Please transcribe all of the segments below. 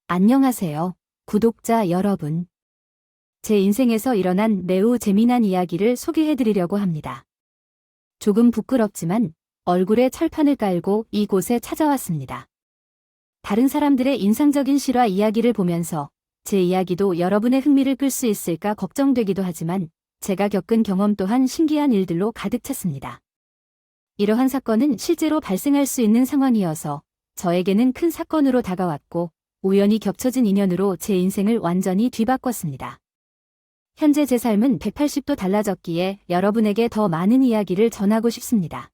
안녕하세요, 구독자 여러분. 제 인생에서 일어난 매우 재미난 이야기를 소개해드리려고 합니다. 조금 부끄럽지만 얼굴에 철판을 깔고 이곳에 찾아왔습니다. 다른 사람들의 인상적인 실화 이야기를 보면서 제 이야기도 여러분의 흥미를 끌 수 있을까 걱정되기도 하지만 제가 겪은 경험 또한 신기한 일들로 가득 찼습니다. 이러한 사건은 실제로 발생할 수 있는 상황이어서 저에게는 큰 사건으로 다가왔고 우연히 겹쳐진 인연으로 제 인생을 완전히 뒤바꿨습니다. 현재 제 삶은 180도 달라졌기에 여러분에게 더 많은 이야기를 전하고 싶습니다.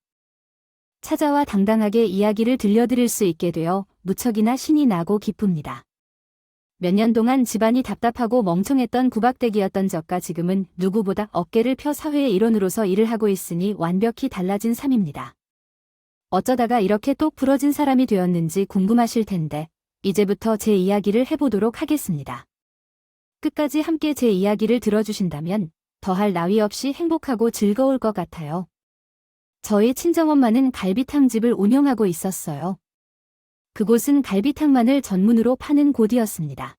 찾아와 당당하게 이야기를 들려드릴 수 있게 되어 무척이나 신이 나고 기쁩니다. 몇 년 동안 집안이 답답하고 멍청했던 구박대기였던 저가 지금은 누구보다 어깨를 펴 사회의 일원으로서 일을 하고 있으니 완벽히 달라진 삶입니다. 어쩌다가 이렇게 똑 부러진 사람이 되었는지 궁금하실 텐데 이제부터 제 이야기를 해보도록 하겠습니다. 끝까지 함께 제 이야기를 들어주신다면 더할 나위 없이 행복하고 즐거울 것 같아요. 저희 친정엄마는 갈비탕집을 운영하고 있었어요. 그곳은 갈비탕만을 전문으로 파는 곳이었습니다.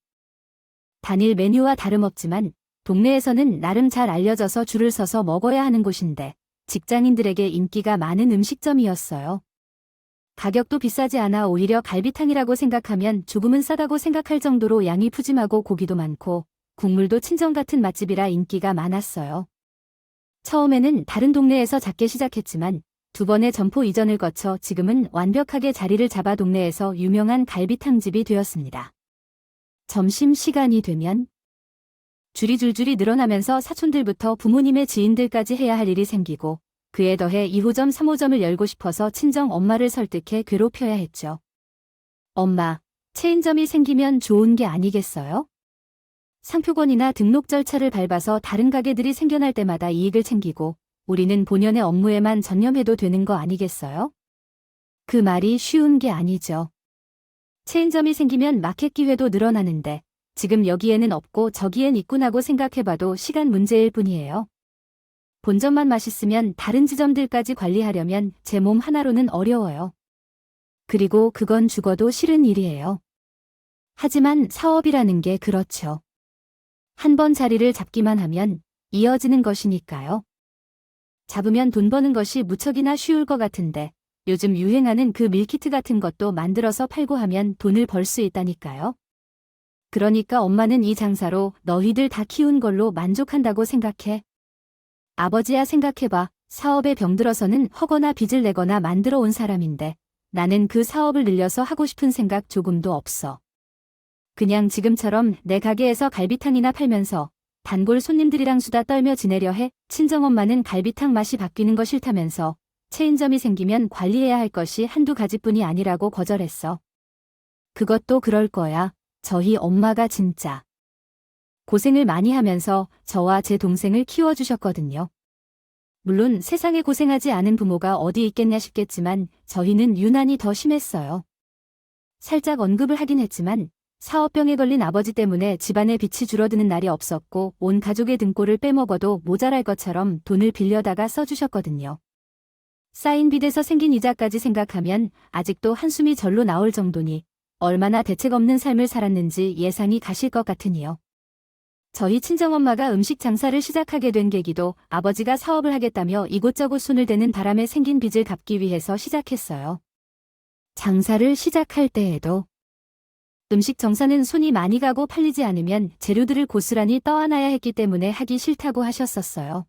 단일 메뉴와 다름없지만 동네에서는 나름 잘 알려져서 줄을 서서 먹어야 하는 곳인데 직장인들에게 인기가 많은 음식점이었어요. 가격도 비싸지 않아 오히려 갈비탕이라고 생각하면 조금은 싸다고 생각할 정도로 양이 푸짐하고 고기도 많고 국물도 친정 같은 맛집이라 인기가 많았어요. 처음에는 다른 동네에서 작게 시작했지만 두 번의 점포 이전을 거쳐 지금은 완벽하게 자리를 잡아 동네에서 유명한 갈비탕집이 되었습니다. 점심시간이 되면 줄이 줄줄이 늘어나면서 사촌들부터 부모님의 지인들까지 해야 할 일이 생기고 그에 더해 2호점 3호점을 열고 싶어서 친정 엄마를 설득해 괴롭혀야 했죠. 엄마, 체인점이 생기면 좋은 게 아니겠어요? 상표권이나 등록 절차를 밟아서 다른 가게들이 생겨날 때마다 이익을 챙기고 우리는 본연의 업무에만 전념해도 되는 거 아니겠어요? 그 말이 쉬운 게 아니죠. 체인점이 생기면 마켓 기회도 늘어나는데 지금 여기에는 없고 저기엔 있구나고 생각해봐도 시간 문제일 뿐이에요. 본점만 맛있으면 다른 지점들까지 관리하려면 제 몸 하나로는 어려워요. 그리고 그건 죽어도 싫은 일이에요. 하지만 사업이라는 게 그렇죠. 한 번 자리를 잡기만 하면 이어지는 것이니까요. 잡으면 돈 버는 것이 무척이나 쉬울 것 같은데 요즘 유행하는 그 밀키트 같은 것도 만들어서 팔고 하면 돈을 벌 수 있다니까요. 그러니까 엄마는 이 장사로 너희들 다 키운 걸로 만족한다고 생각해. 아버지야 생각해봐. 사업에 병들어서는 허거나 빚을 내거나 만들어 온 사람인데 나는 그 사업을 늘려서 하고 싶은 생각 조금도 없어. 그냥 지금처럼 내 가게에서 갈비탕이나 팔면서 단골 손님들이랑 수다 떨며 지내려 해. 친정엄마는 갈비탕 맛이 바뀌는 거 싫다면서 체인점이 생기면 관리해야 할 것이 한두 가지뿐이 아니라고 거절했어. 그것도 그럴 거야. 저희 엄마가 진짜 고생을 많이 하면서 저와 제 동생을 키워주셨거든요. 물론 세상에 고생하지 않은 부모가 어디 있겠냐 싶겠지만 저희는 유난히 더 심했어요. 살짝 언급을 하긴 했지만 사업병에 걸린 아버지 때문에 집안의 빚이 줄어드는 날이 없었고 온 가족의 등골을 빼먹어도 모자랄 것처럼 돈을 빌려다가 써주셨거든요. 쌓인 빚에서 생긴 이자까지 생각하면 아직도 한숨이 절로 나올 정도니 얼마나 대책 없는 삶을 살았는지 예상이 가실 것 같으니요. 저희 친정엄마가 음식 장사를 시작하게 된 계기도 아버지가 사업을 하겠다며 이곳저곳 손을 대는 바람에 생긴 빚을 갚기 위해서 시작했어요. 장사를 시작할 때에도 음식 정사는 손이 많이 가고 팔리지 않으면 재료들을 고스란히 떠안아야 했기 때문에 하기 싫다고 하셨었어요.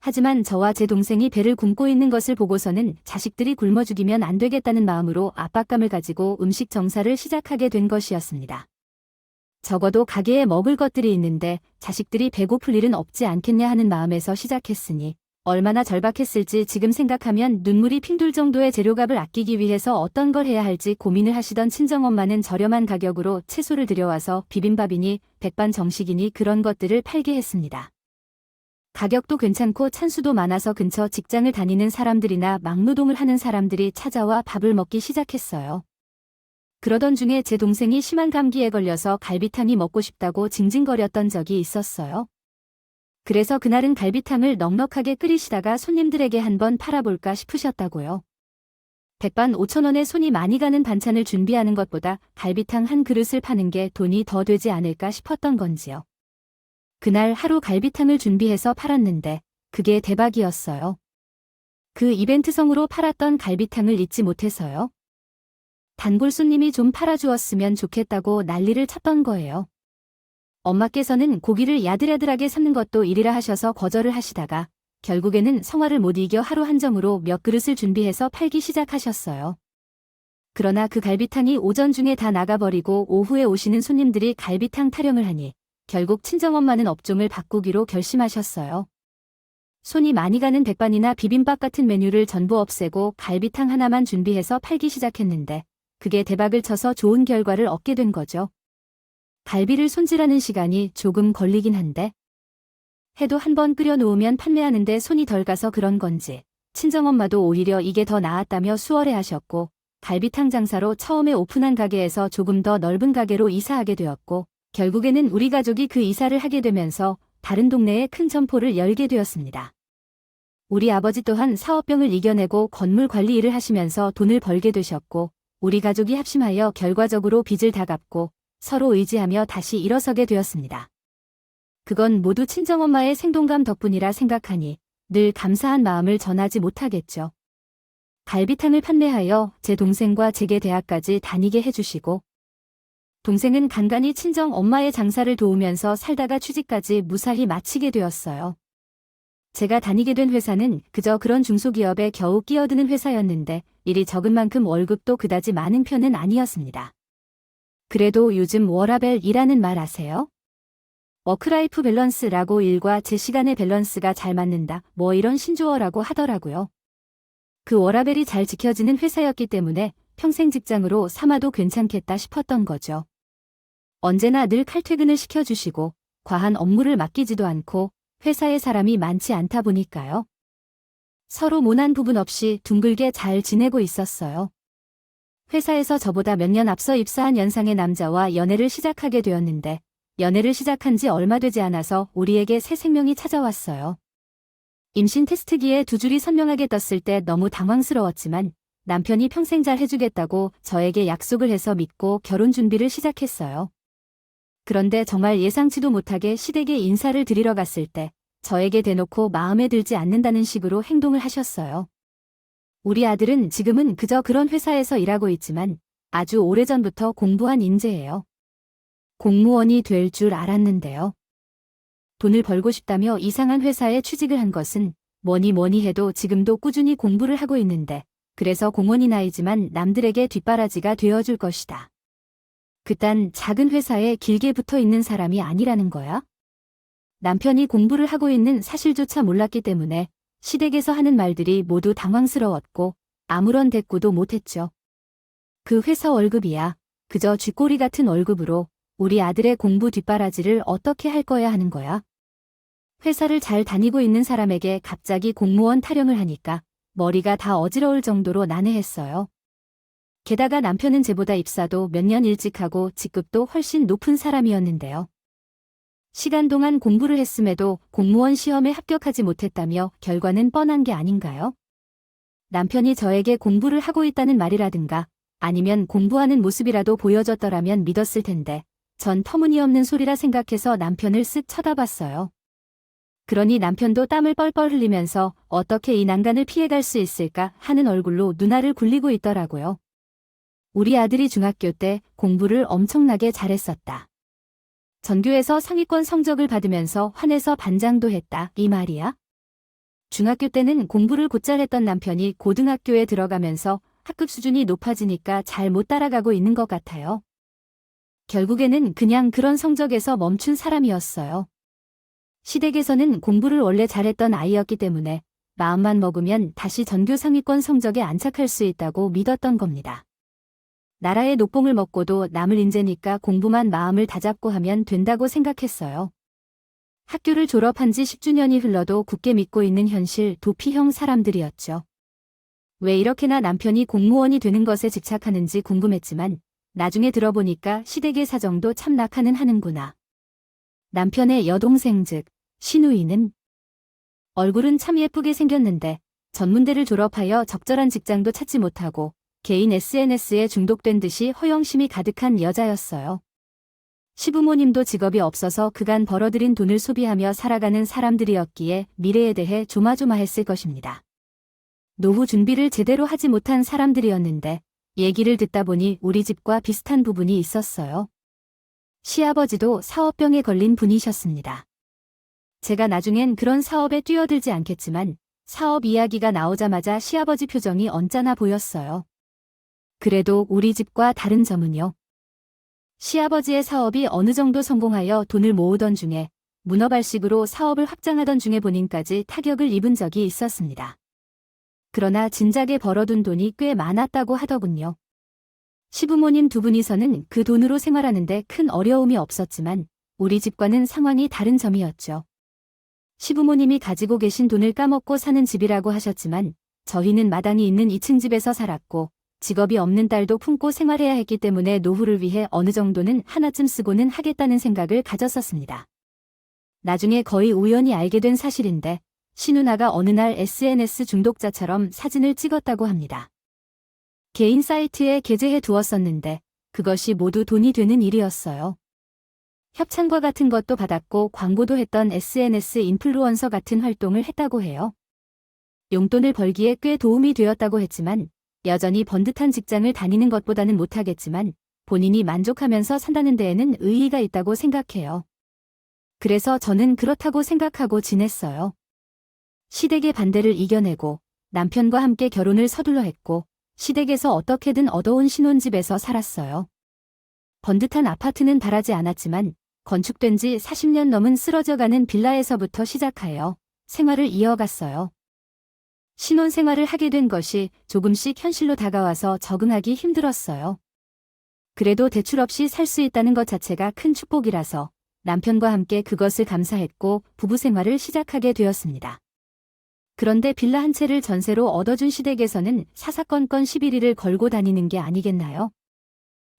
하지만 저와 제 동생이 배를 굶고 있는 것을 보고서는 자식들이 굶어 죽이면 안 되겠다는 마음으로 압박감을 가지고 음식 정사를 시작하게 된 것이었습니다. 적어도 가게에 먹을 것들이 있는데 자식들이 배고플 일은 없지 않겠냐 하는 마음에서 시작했으니 얼마나 절박했을지 지금 생각하면 눈물이 핑돌 정도의 재료값을 아끼기 위해서 어떤 걸 해야 할지 고민을 하시던 친정엄마는 저렴한 가격으로 채소를 들여와서 비빔밥이니 백반정식이니 그런 것들을 팔게 했습니다. 가격도 괜찮고 찬수도 많아서 근처 직장을 다니는 사람들이나 막노동을 하는 사람들이 찾아와 밥을 먹기 시작했어요. 그러던 중에 제 동생이 심한 감기에 걸려서 갈비탕이 먹고 싶다고 징징거렸던 적이 있었어요. 그래서 그날은 갈비탕을 넉넉하게 끓이시다가 손님들에게 한번 팔아볼까 싶으셨다고요. 백반 5,000원에 손이 많이 가는 반찬을 준비하는 것보다 갈비탕 한 그릇을 파는 게 돈이 더 되지 않을까 싶었던 건지요. 그날 하루 갈비탕을 준비해서 팔았는데 그게 대박이었어요. 그 이벤트성으로 팔았던 갈비탕을 잊지 못해서요. 단골 손님이 좀 팔아주었으면 좋겠다고 난리를 쳤던 거예요. 엄마께서는 고기를 야들야들하게 삶는 것도 일이라 하셔서 거절을 하시다가 결국에는 성화를 못 이겨 하루 한정으로 몇 그릇을 준비해서 팔기 시작하셨어요. 그러나 그 갈비탕이 오전 중에 다 나가버리고 오후에 오시는 손님들이 갈비탕 타령을 하니 결국 친정엄마는 업종을 바꾸기로 결심하셨어요. 손이 많이 가는 백반이나 비빔밥 같은 메뉴를 전부 없애고 갈비탕 하나만 준비해서 팔기 시작했는데 그게 대박을 쳐서 좋은 결과를 얻게 된 거죠. 갈비를 손질하는 시간이 조금 걸리긴 한데 해도 한 번 끓여 놓으면 판매하는데 손이 덜 가서 그런 건지 친정엄마도 오히려 이게 더 나았다며 수월해하셨고 갈비탕 장사로 처음에 오픈한 가게에서 조금 더 넓은 가게로 이사하게 되었고 결국에는 우리 가족이 그 이사를 하게 되면서 다른 동네에 큰 점포를 열게 되었습니다. 우리 아버지 또한 사업병을 이겨내고 건물 관리 일을 하시면서 돈을 벌게 되셨고 우리 가족이 합심하여 결과적으로 빚을 다 갚고 서로 의지하며 다시 일어서게 되었습니다. 그건 모두 친정엄마의 생동감 덕분이라 생각하니 늘 감사한 마음을 전하지 못하겠죠. 갈비탕을 판매하여 제 동생과 제게 대학까지 다니게 해주시고 동생은 간간히 친정엄마의 장사를 도우면서 살다가 취직까지 무사히 마치게 되었어요. 제가 다니게 된 회사는 그저 그런 중소기업에 겨우 끼어드는 회사였는데 일이 적은 만큼 월급도 그다지 많은 편은 아니었습니다. 그래도 요즘 워라밸이라는 말 아세요? 워크라이프 밸런스라고 일과 제 시간의 밸런스가 잘 맞는다 뭐 이런 신조어라고 하더라고요. 그 워라밸이 잘 지켜지는 회사였기 때문에 평생 직장으로 삼아도 괜찮겠다 싶었던 거죠. 언제나 늘 칼퇴근을 시켜주시고 과한 업무를 맡기지도 않고 회사에 사람이 많지 않다 보니까요. 서로 모난 부분 없이 둥글게 잘 지내고 있었어요. 회사에서 저보다 몇 년 앞서 입사한 연상의 남자와 연애를 시작하게 되었는데 연애를 시작한 지 얼마 되지 않아서 우리에게 새 생명이 찾아왔어요. 임신 테스트기에 두 줄이 선명하게 떴을 때 너무 당황스러웠지만 남편이 평생 잘 해주겠다고 저에게 약속을 해서 믿고 결혼 준비를 시작했어요. 그런데 정말 예상치도 못하게 시댁에 인사를 드리러 갔을 때 저에게 대놓고 마음에 들지 않는다는 식으로 행동을 하셨어요. 우리 아들은 지금은 그저 그런 회사에서 일하고 있지만 아주 오래전부터 공부한 인재예요. 공무원이 될 줄 알았는데요. 돈을 벌고 싶다며 이상한 회사에 취직을 한 것은 뭐니 해도 지금도 꾸준히 공부를 하고 있는데 그래서 공원이 나이지만 남들에게 뒷바라지가 되어줄 것이다. 그딴 작은 회사에 길게 붙어 있는 사람이 아니라는 거야? 남편이 공부를 하고 있는 사실조차 몰랐기 때문에 시댁에서 하는 말들이 모두 당황스러웠고 아무런 대꾸도 못했죠. 그 회사 월급이야 그저 쥐꼬리 같은 월급으로 우리 아들의 공부 뒷바라지를 어떻게 할 거야 하는 거야. 회사를 잘 다니고 있는 사람에게 갑자기 공무원 타령을 하니까 머리가 다 어지러울 정도로 난해했어요. 게다가 남편은 제보다 입사도 몇 년 일찍 하고 직급도 훨씬 높은 사람이었는데요. 시간 동안 공부를 했음에도 공무원 시험에 합격하지 못했다며 결과는 뻔한 게 아닌가요? 남편이 저에게 공부를 하고 있다는 말이라든가 아니면 공부하는 모습이라도 보여줬더라면 믿었을 텐데 전 터무니없는 소리라 생각해서 남편을 쓱 쳐다봤어요. 그러니 남편도 땀을 뻘뻘 흘리면서 어떻게 이 난간을 피해갈 수 있을까 하는 얼굴로 눈알을 굴리고 있더라고요. 우리 아들이 중학교 때 공부를 엄청나게 잘했었다. 전교에서 상위권 성적을 받으면서 환해서 반장도 했다 이 말이야? 중학교 때는 공부를 곧잘 했던 남편이 고등학교에 들어가면서 학급 수준이 높아지니까 잘 못 따라가고 있는 것 같아요. 결국에는 그냥 그런 성적에서 멈춘 사람이었어요. 시댁에서는 공부를 원래 잘했던 아이였기 때문에 마음만 먹으면 다시 전교 상위권 성적에 안착할 수 있다고 믿었던 겁니다. 나라의 녹봉을 먹고도 남을 인재니까 공부만 마음을 다잡고 하면 된다고 생각했어요. 학교를 졸업한 지 10주년이 흘러도 굳게 믿고 있는 현실 도피형 사람들이었죠. 왜 이렇게나 남편이 공무원이 되는 것에 집착하는지 궁금했지만 나중에 들어보니까 시댁의 사정도 참 낙하는 하는구나. 남편의 여동생 즉 시누이는 얼굴은 참 예쁘게 생겼는데 전문대를 졸업하여 적절한 직장도 찾지 못하고 개인 SNS에 중독된 듯이 허영심이 가득한 여자였어요. 시부모님도 직업이 없어서 그간 벌어들인 돈을 소비하며 살아가는 사람들이었기에 미래에 대해 조마조마했을 것입니다. 노후 준비를 제대로 하지 못한 사람들이었는데 얘기를 듣다 보니 우리 집과 비슷한 부분이 있었어요. 시아버지도 사업병에 걸린 분이셨습니다. 제가 나중엔 그런 사업에 뛰어들지 않겠지만 사업 이야기가 나오자마자 시아버지 표정이 언짢아 보였어요. 그래도 우리 집과 다른 점은요. 시아버지의 사업이 어느 정도 성공하여 돈을 모으던 중에 문어발식으로 사업을 확장하던 중에 본인까지 타격을 입은 적이 있었습니다. 그러나 진작에 벌어둔 돈이 꽤 많았다고 하더군요. 시부모님 두 분이서는 그 돈으로 생활하는데 큰 어려움이 없었지만 우리 집과는 상황이 다른 점이었죠. 시부모님이 가지고 계신 돈을 까먹고 사는 집이라고 하셨지만 저희는 마당이 있는 2층 집에서 살았고 직업이 없는 딸도 품고 생활해야 했기 때문에 노후를 위해 어느 정도는 하나쯤 쓰고는 하겠다는 생각을 가졌었습니다. 나중에 거의 우연히 알게 된 사실인데 시누나가 어느 날 SNS 중독자처럼 사진을 찍었다고 합니다. 개인 사이트에 게재해 두었었는데 그것이 모두 돈이 되는 일이었어요. 협찬과 같은 것도 받았고 광고도 했던 SNS 인플루언서 같은 활동을 했다고 해요. 용돈을 벌기에 꽤 도움이 되었다고 했지만 여전히 번듯한 직장을 다니는 것보다는 못하겠지만 본인이 만족하면서 산다는 데에는 의의가 있다고 생각해요. 그래서 저는 그렇다고 생각하고 지냈어요. 시댁의 반대를 이겨내고 남편과 함께 결혼을 서둘러 했고 시댁에서 어떻게든 얻어온 신혼집에서 살았어요. 번듯한 아파트는 바라지 않았지만 건축된 지 40년 넘은 쓰러져가는 빌라에서부터 시작하여 생활을 이어갔어요. 신혼생활을 하게 된 것이 조금씩 현실로 다가와서 적응하기 힘들었어요. 그래도 대출 없이 살 수 있다는 것 자체가 큰 축복이라서 남편과 함께 그것을 감사했고 부부 생활을 시작하게 되었습니다. 그런데 빌라 한 채를 전세로 얻어준 시댁에서는 사사건건 11일을 걸고 다니는 게 아니겠나요?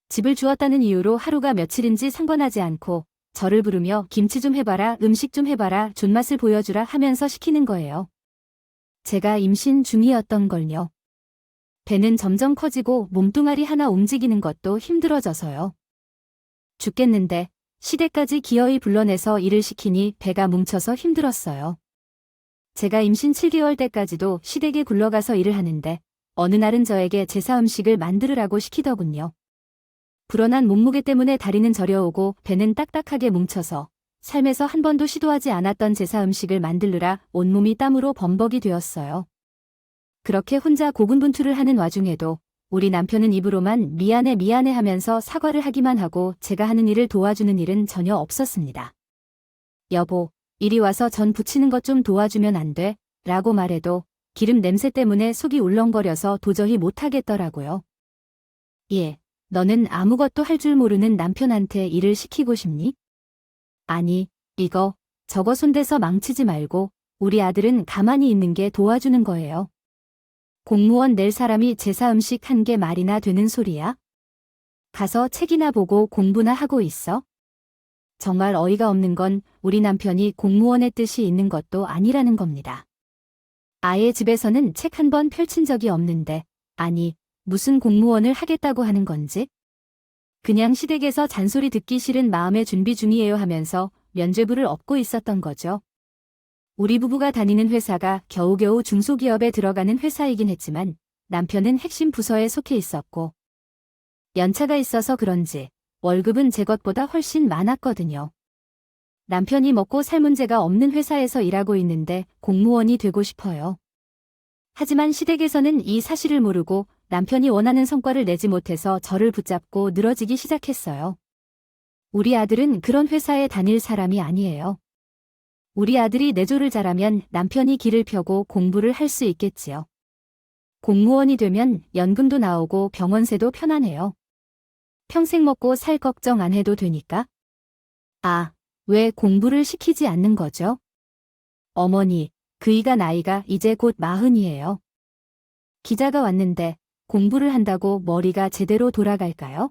집을 주었다는 이유로 하루가 며칠인지 상관하지 않고 저를 부르며 김치 좀 해봐라, 음식 좀 해봐라, 존맛을 보여주라 하면서 시키는 거예요. 제가 임신 중이었던 걸요. 배는 점점 커지고 몸뚱아리 하나 움직이는 것도 힘들어져서요. 죽겠는데 시댁까지 기어이 불러내서 일을 시키니 배가 뭉쳐서 힘들었어요. 제가 임신 7개월 때까지도 시댁에 굴러가서 일을 하는데 어느 날은 저에게 제사 음식을 만들으라고 시키더군요. 불어난 몸무게 때문에 다리는 저려오고 배는 딱딱하게 뭉쳐서 삶에서 한 번도 시도하지 않았던 제사 음식을 만들느라 온몸이 땀으로 범벅이 되었어요. 그렇게 혼자 고군분투를 하는 와중에도 우리 남편은 입으로만 미안해 미안해 하면서 사과를 하기만 하고 제가 하는 일을 도와주는 일은 전혀 없었습니다. 여보, 이리 와서 전 부치는 것 좀 도와주면 안 돼? 라고 말해도 기름 냄새 때문에 속이 울렁거려서 도저히 못하겠더라고요. 예, 너는 아무것도 할 줄 모르는 남편한테 일을 시키고 싶니? 아니, 이거, 저거 손대서 망치지 말고 우리 아들은 가만히 있는 게 도와주는 거예요. 공무원 낼 사람이 제사 음식 한 개 말이나 되는 소리야? 가서 책이나 보고 공부나 하고 있어? 정말 어이가 없는 건 우리 남편이 공무원의 뜻이 있는 것도 아니라는 겁니다. 아예 집에서는 책 한 번 펼친 적이 없는데, 아니, 무슨 공무원을 하겠다고 하는 건지? 그냥 시댁에서 잔소리 듣기 싫은 마음의 준비 중이에요 하면서 면죄부를 얻고 있었던 거죠. 우리 부부가 다니는 회사가 겨우겨우 중소기업에 들어가는 회사이긴 했지만 남편은 핵심 부서에 속해 있었고 연차가 있어서 그런지 월급은 제 것보다 훨씬 많았거든요. 남편이 먹고 살 문제가 없는 회사에서 일하고 있는데 공무원이 되고 싶어요. 하지만 시댁에서는 이 사실을 모르고 남편이 원하는 성과를 내지 못해서 저를 붙잡고 늘어지기 시작했어요. 우리 아들은 그런 회사에 다닐 사람이 아니에요. 우리 아들이 내조를 잘하면 남편이 길을 펴고 공부를 할 수 있겠지요. 공무원이 되면 연금도 나오고 병원세도 편안해요. 평생 먹고 살 걱정 안 해도 되니까. 아, 왜 공부를 시키지 않는 거죠? 어머니, 그이가 나이가 이제 곧 40이에요. 기자가 왔는데 공부를 한다고 머리가 제대로 돌아갈까요?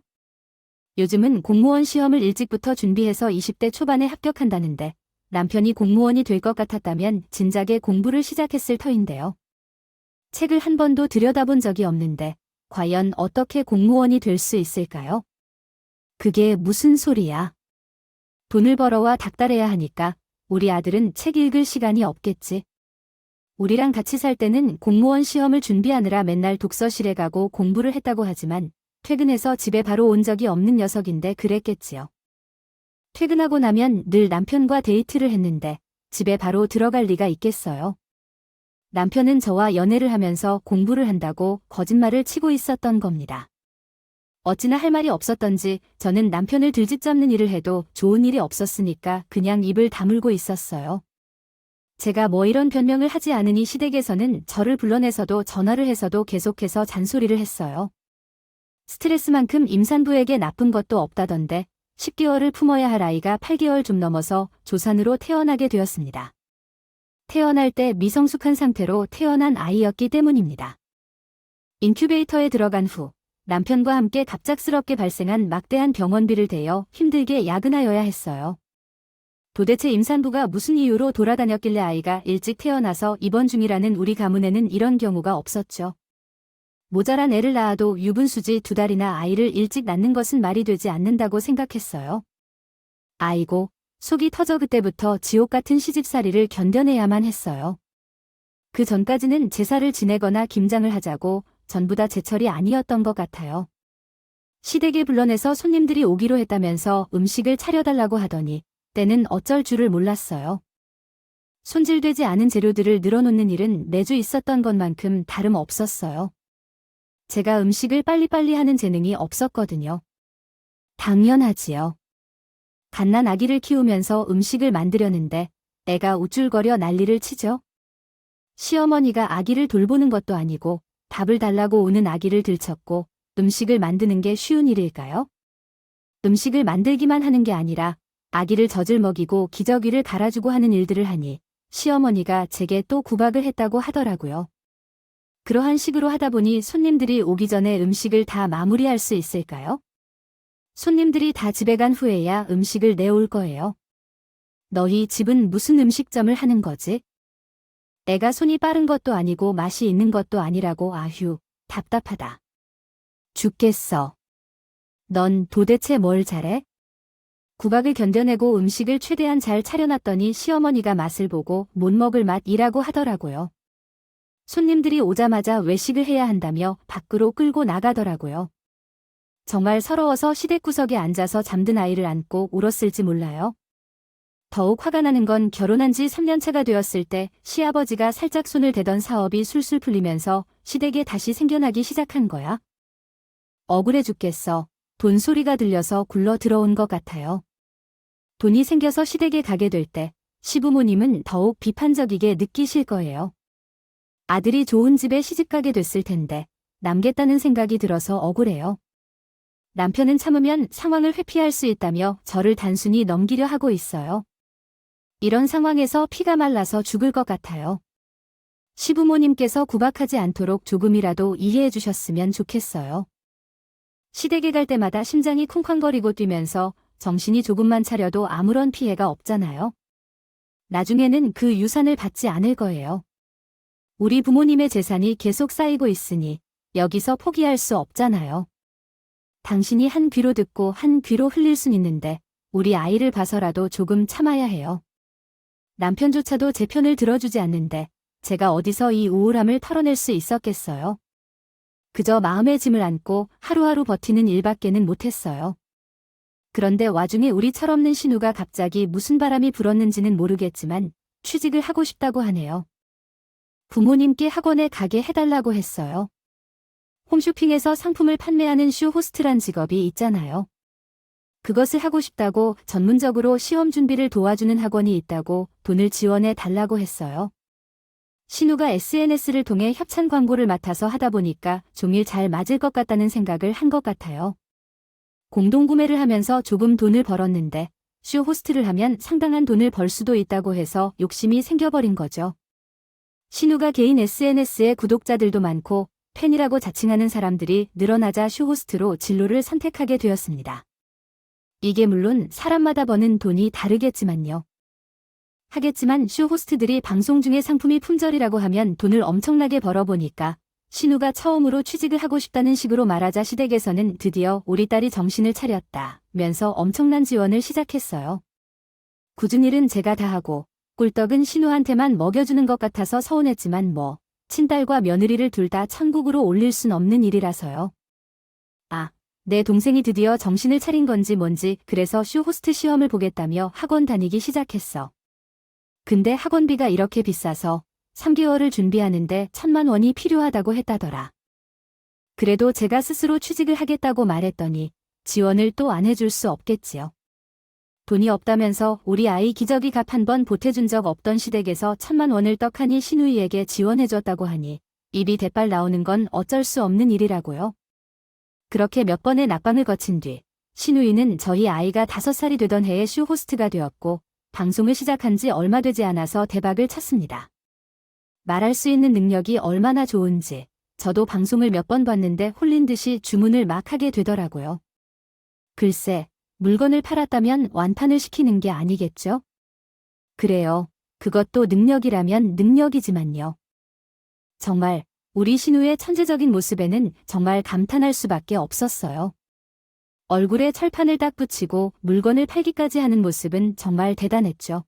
요즘은 공무원 시험을 일찍부터 준비해서 20대 초반에 합격한다는데 남편이 공무원이 될 것 같았다면 진작에 공부를 시작했을 터인데요. 책을 한 번도 들여다본 적이 없는데 과연 어떻게 공무원이 될 수 있을까요? 그게 무슨 소리야? 돈을 벌어와 닥달해야 하니까 우리 아들은 책 읽을 시간이 없겠지. 우리랑 같이 살 때는 공무원 시험을 준비하느라 맨날 독서실에 가고 공부를 했다고 하지만 퇴근해서 집에 바로 온 적이 없는 녀석인데 그랬겠지요. 퇴근하고 나면 늘 남편과 데이트를 했는데 집에 바로 들어갈 리가 있겠어요. 남편은 저와 연애를 하면서 공부를 한다고 거짓말을 치고 있었던 겁니다. 어찌나 할 말이 없었던지 저는 남편을 들집 잡는 일을 해도 좋은 일이 없었으니까 그냥 입을 다물고 있었어요. 제가 뭐 이런 변명을 하지 않으니 시댁에서는 저를 불러내서도 전화를 해서도 계속해서 잔소리를 했어요. 스트레스만큼 임산부에게 나쁜 것도 없다던데 10개월을 품어야 할 아이가 8개월 좀 넘어서 조산으로 태어나게 되었습니다. 태어날 때 미성숙한 상태로 태어난 아이였기 때문입니다. 인큐베이터에 들어간 후 남편과 함께 갑작스럽게 발생한 막대한 병원비를 대여 힘들게 야근하여야 했어요. 도대체 임산부가 무슨 이유로 돌아다녔길래 아이가 일찍 태어나서 입원 중이라는 우리 가문에는 이런 경우가 없었죠. 모자란 애를 낳아도 유분수지 2달이나 아이를 일찍 낳는 것은 말이 되지 않는다고 생각했어요. 아이고, 속이 터져 그때부터 지옥 같은 시집살이를 견뎌내야만 했어요. 그 전까지는 제사를 지내거나 김장을 하자고 전부 다 제철이 아니었던 것 같아요. 시댁에 불러내서 손님들이 오기로 했다면서 음식을 차려달라고 하더니 때는 어쩔 줄을 몰랐어요. 손질되지 않은 재료들을 늘어놓는 일은 매주 있었던 것만큼 다름없었어요. 제가 음식을 빨리빨리 하는 재능이 없었거든요. 당연하지요. 갓난 아기를 키우면서 음식을 만들려는데 애가 우쭐거려 난리를 치죠. 시어머니가 아기를 돌보는 것도 아니고 밥을 달라고 오는 아기를 들쳤고 음식을 만드는 게 쉬운 일일까요? 음식을 만들기만 하는 게 아니라 아기를 젖을 먹이고 기저귀를 갈아주고 하는 일들을 하니 시어머니가 제게 또 구박을 했다고 하더라고요. 그러한 식으로 하다 보니 손님들이 오기 전에 음식을 다 마무리할 수 있을까요? 손님들이 다 집에 간 후에야 음식을 내올 거예요. 너희 집은 무슨 음식점을 하는 거지? 애가 손이 빠른 것도 아니고 맛이 있는 것도 아니라고. 아휴, 답답하다. 죽겠어. 넌 도대체 뭘 잘해? 구박을 견뎌내고 음식을 최대한 잘 차려놨더니 시어머니가 맛을 보고 못 먹을 맛이라고 하더라고요. 손님들이 오자마자 외식을 해야 한다며 밖으로 끌고 나가더라고요. 정말 서러워서 시댁 구석에 앉아서 잠든 아이를 안고 울었을지 몰라요. 더욱 화가 나는 건 결혼한 지 3년 차가 되었을 때 시아버지가 살짝 손을 대던 사업이 술술 풀리면서 시댁에 다시 생겨나기 시작한 거야. 억울해 죽겠어. 돈 소리가 들려서 굴러 들어온 것 같아요. 돈이 생겨서 시댁에 가게 될 때 시부모님은 더욱 비판적이게 느끼실 거예요. 아들이 좋은 집에 시집가게 됐을 텐데 남겠다는 생각이 들어서 억울해요. 남편은 참으면 상황을 회피할 수 있다며 저를 단순히 넘기려 하고 있어요. 이런 상황에서 피가 말라서 죽을 것 같아요. 시부모님께서 구박하지 않도록 조금이라도 이해해 주셨으면 좋겠어요. 시댁에 갈 때마다 심장이 쿵쾅거리고 뛰면서 정신이 조금만 차려도 아무런 피해가 없잖아요. 나중에는 그 유산을 받지 않을 거예요. 우리 부모님의 재산이 계속 쌓이고 있으니 여기서 포기할 수 없잖아요. 당신이 한 귀로 듣고 한 귀로 흘릴 순 있는데 우리 아이를 봐서라도 조금 참아야 해요. 남편조차도 제 편을 들어주지 않는데 제가 어디서 이 우울함을 털어낼 수 있었겠어요. 그저 마음의 짐을 안고 하루하루 버티는 일밖에는 못했어요. 그런데 와중에 우리 철없는 신우가 갑자기 무슨 바람이 불었는지는 모르겠지만 취직을 하고 싶다고 하네요. 부모님께 학원에 가게 해달라고 했어요. 홈쇼핑에서 상품을 판매하는 쇼호스트란 직업이 있잖아요. 그것을 하고 싶다고 전문적으로 시험 준비를 도와주는 학원이 있다고 돈을 지원해 달라고 했어요. 신우가 SNS를 통해 협찬 광고를 맡아서 하다 보니까 종일 잘 맞을 것 같다는 생각을 한 것 같아요. 공동구매를 하면서 조금 돈을 벌었는데 쇼호스트를 하면 상당한 돈을 벌 수도 있다고 해서 욕심이 생겨버린 거죠. 신우가 개인 SNS에 구독자들도 많고 팬이라고 자칭하는 사람들이 늘어나자 쇼호스트로 진로를 선택하게 되었습니다. 이게 물론 사람마다 버는 돈이 다르겠지만요. 하겠지만 쇼 호스트들이 방송 중에 상품이 품절이라고 하면 돈을 엄청나게 벌어보니까 신우가 처음으로 취직을 하고 싶다는 식으로 말하자 시댁에서는 드디어 우리 딸이 정신을 차렸다면서 엄청난 지원을 시작했어요. 굳은 일은 제가 다 하고 꿀떡은 신우한테만 먹여주는 것 같아서 서운했지만 뭐 친딸과 며느리를 둘 다 천국으로 올릴 순 없는 일이라서요. 아, 내 동생이 드디어 정신을 차린 건지 뭔지 그래서 쇼 호스트 시험을 보겠다며 학원 다니기 시작했어. 근데 학원비가 이렇게 비싸서 3개월을 준비하는데 1,000만 원이 필요하다고 했다더라. 그래도 제가 스스로 취직을 하겠다고 말했더니 지원을 또 안 해줄 수 없겠지요. 돈이 없다면서 우리 아이 기저귀 값 한 번 보태준 적 없던 시댁에서 1,000만 원을 떡하니 신우이에게 지원해줬다고 하니 입이 대빨 나오는 건 어쩔 수 없는 일이라고요. 그렇게 몇 번의 낙방을 거친 뒤 신우이는 저희 아이가 5살이 되던 해에 쇼 호스트가 되었고 방송을 시작한 지 얼마 되지 않아서 대박을 쳤습니다. 말할 수 있는 능력이 얼마나 좋은지 저도 방송을 몇 번 봤는데 홀린 듯이 주문을 막 하게 되더라고요. 글쎄, 물건을 팔았다면 완판을 시키는 게 아니겠죠? 그래요. 그것도 능력이라면 능력이지만요. 정말 우리 신우의 천재적인 모습에는 정말 감탄할 수밖에 없었어요. 얼굴에 철판을 딱 붙이고 물건을 팔기까지 하는 모습은 정말 대단했죠.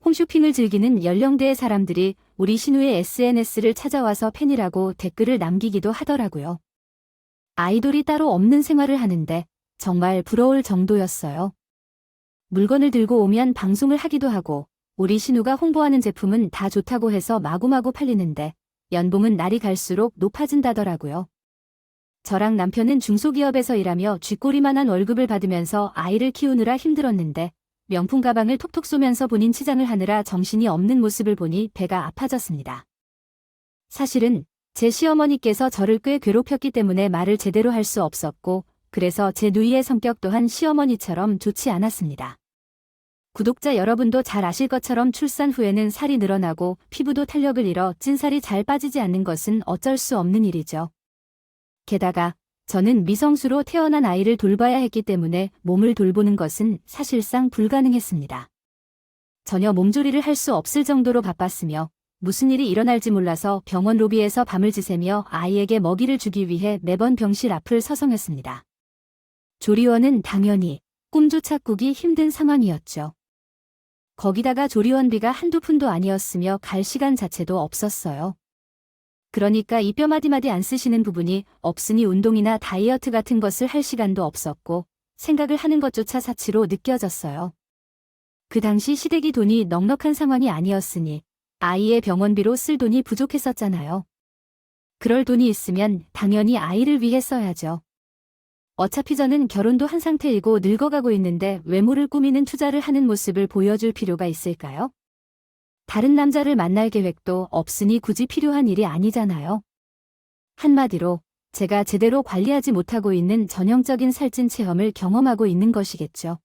홈쇼핑을 즐기는 연령대의 사람들이 우리 신우의 SNS를 찾아와서 팬이라고 댓글을 남기기도 하더라고요. 아이돌이 따로 없는 생활을 하는데 정말 부러울 정도였어요. 물건을 들고 오면 방송을 하기도 하고 우리 신우가 홍보하는 제품은 다 좋다고 해서 마구마구 팔리는데 연봉은 날이 갈수록 높아진다더라고요. 저랑 남편은 중소기업에서 일하며 쥐꼬리만한 월급을 받으면서 아이를 키우느라 힘들었는데 명품 가방을 톡톡 쏘면서 본인 치장을 하느라 정신이 없는 모습을 보니 배가 아파졌습니다. 사실은 제 시어머니께서 저를 꽤 괴롭혔기 때문에 말을 제대로 할 수 없었고 그래서 제 누이의 성격 또한 시어머니처럼 좋지 않았습니다. 구독자 여러분도 잘 아실 것처럼 출산 후에는 살이 늘어나고 피부도 탄력을 잃어 찐살이 잘 빠지지 않는 것은 어쩔 수 없는 일이죠. 게다가 저는 미성수로 태어난 아이를 돌봐야 했기 때문에 몸을 돌보는 것은 사실상 불가능했습니다. 전혀 몸조리를 할 수 없을 정도로 바빴으며 무슨 일이 일어날지 몰라서 병원 로비에서 밤을 지새며 아이에게 먹이를 주기 위해 매번 병실 앞을 서성였습니다. 조리원은 당연히 꿈조차 꾸기 힘든 상황이었죠. 거기다가 조리원비가 한두 푼도 아니었으며 갈 시간 자체도 없었어요. 그러니까 이 뼈 마디마디 안 쓰시는 부분이 없으니 운동이나 다이어트 같은 것을 할 시간도 없었고 생각을 하는 것조차 사치로 느껴졌어요. 그 당시 시댁이 돈이 넉넉한 상황이 아니었으니 아이의 병원비로 쓸 돈이 부족했었잖아요. 그럴 돈이 있으면 당연히 아이를 위해 써야죠. 어차피 저는 결혼도 한 상태이고 늙어가고 있는데 외모를 꾸미는 투자를 하는 모습을 보여줄 필요가 있을까요? 다른 남자를 만날 계획도 없으니 굳이 필요한 일이 아니잖아요. 한마디로 제가 제대로 관리하지 못하고 있는 전형적인 살찐 체험을 경험하고 있는 것이겠죠.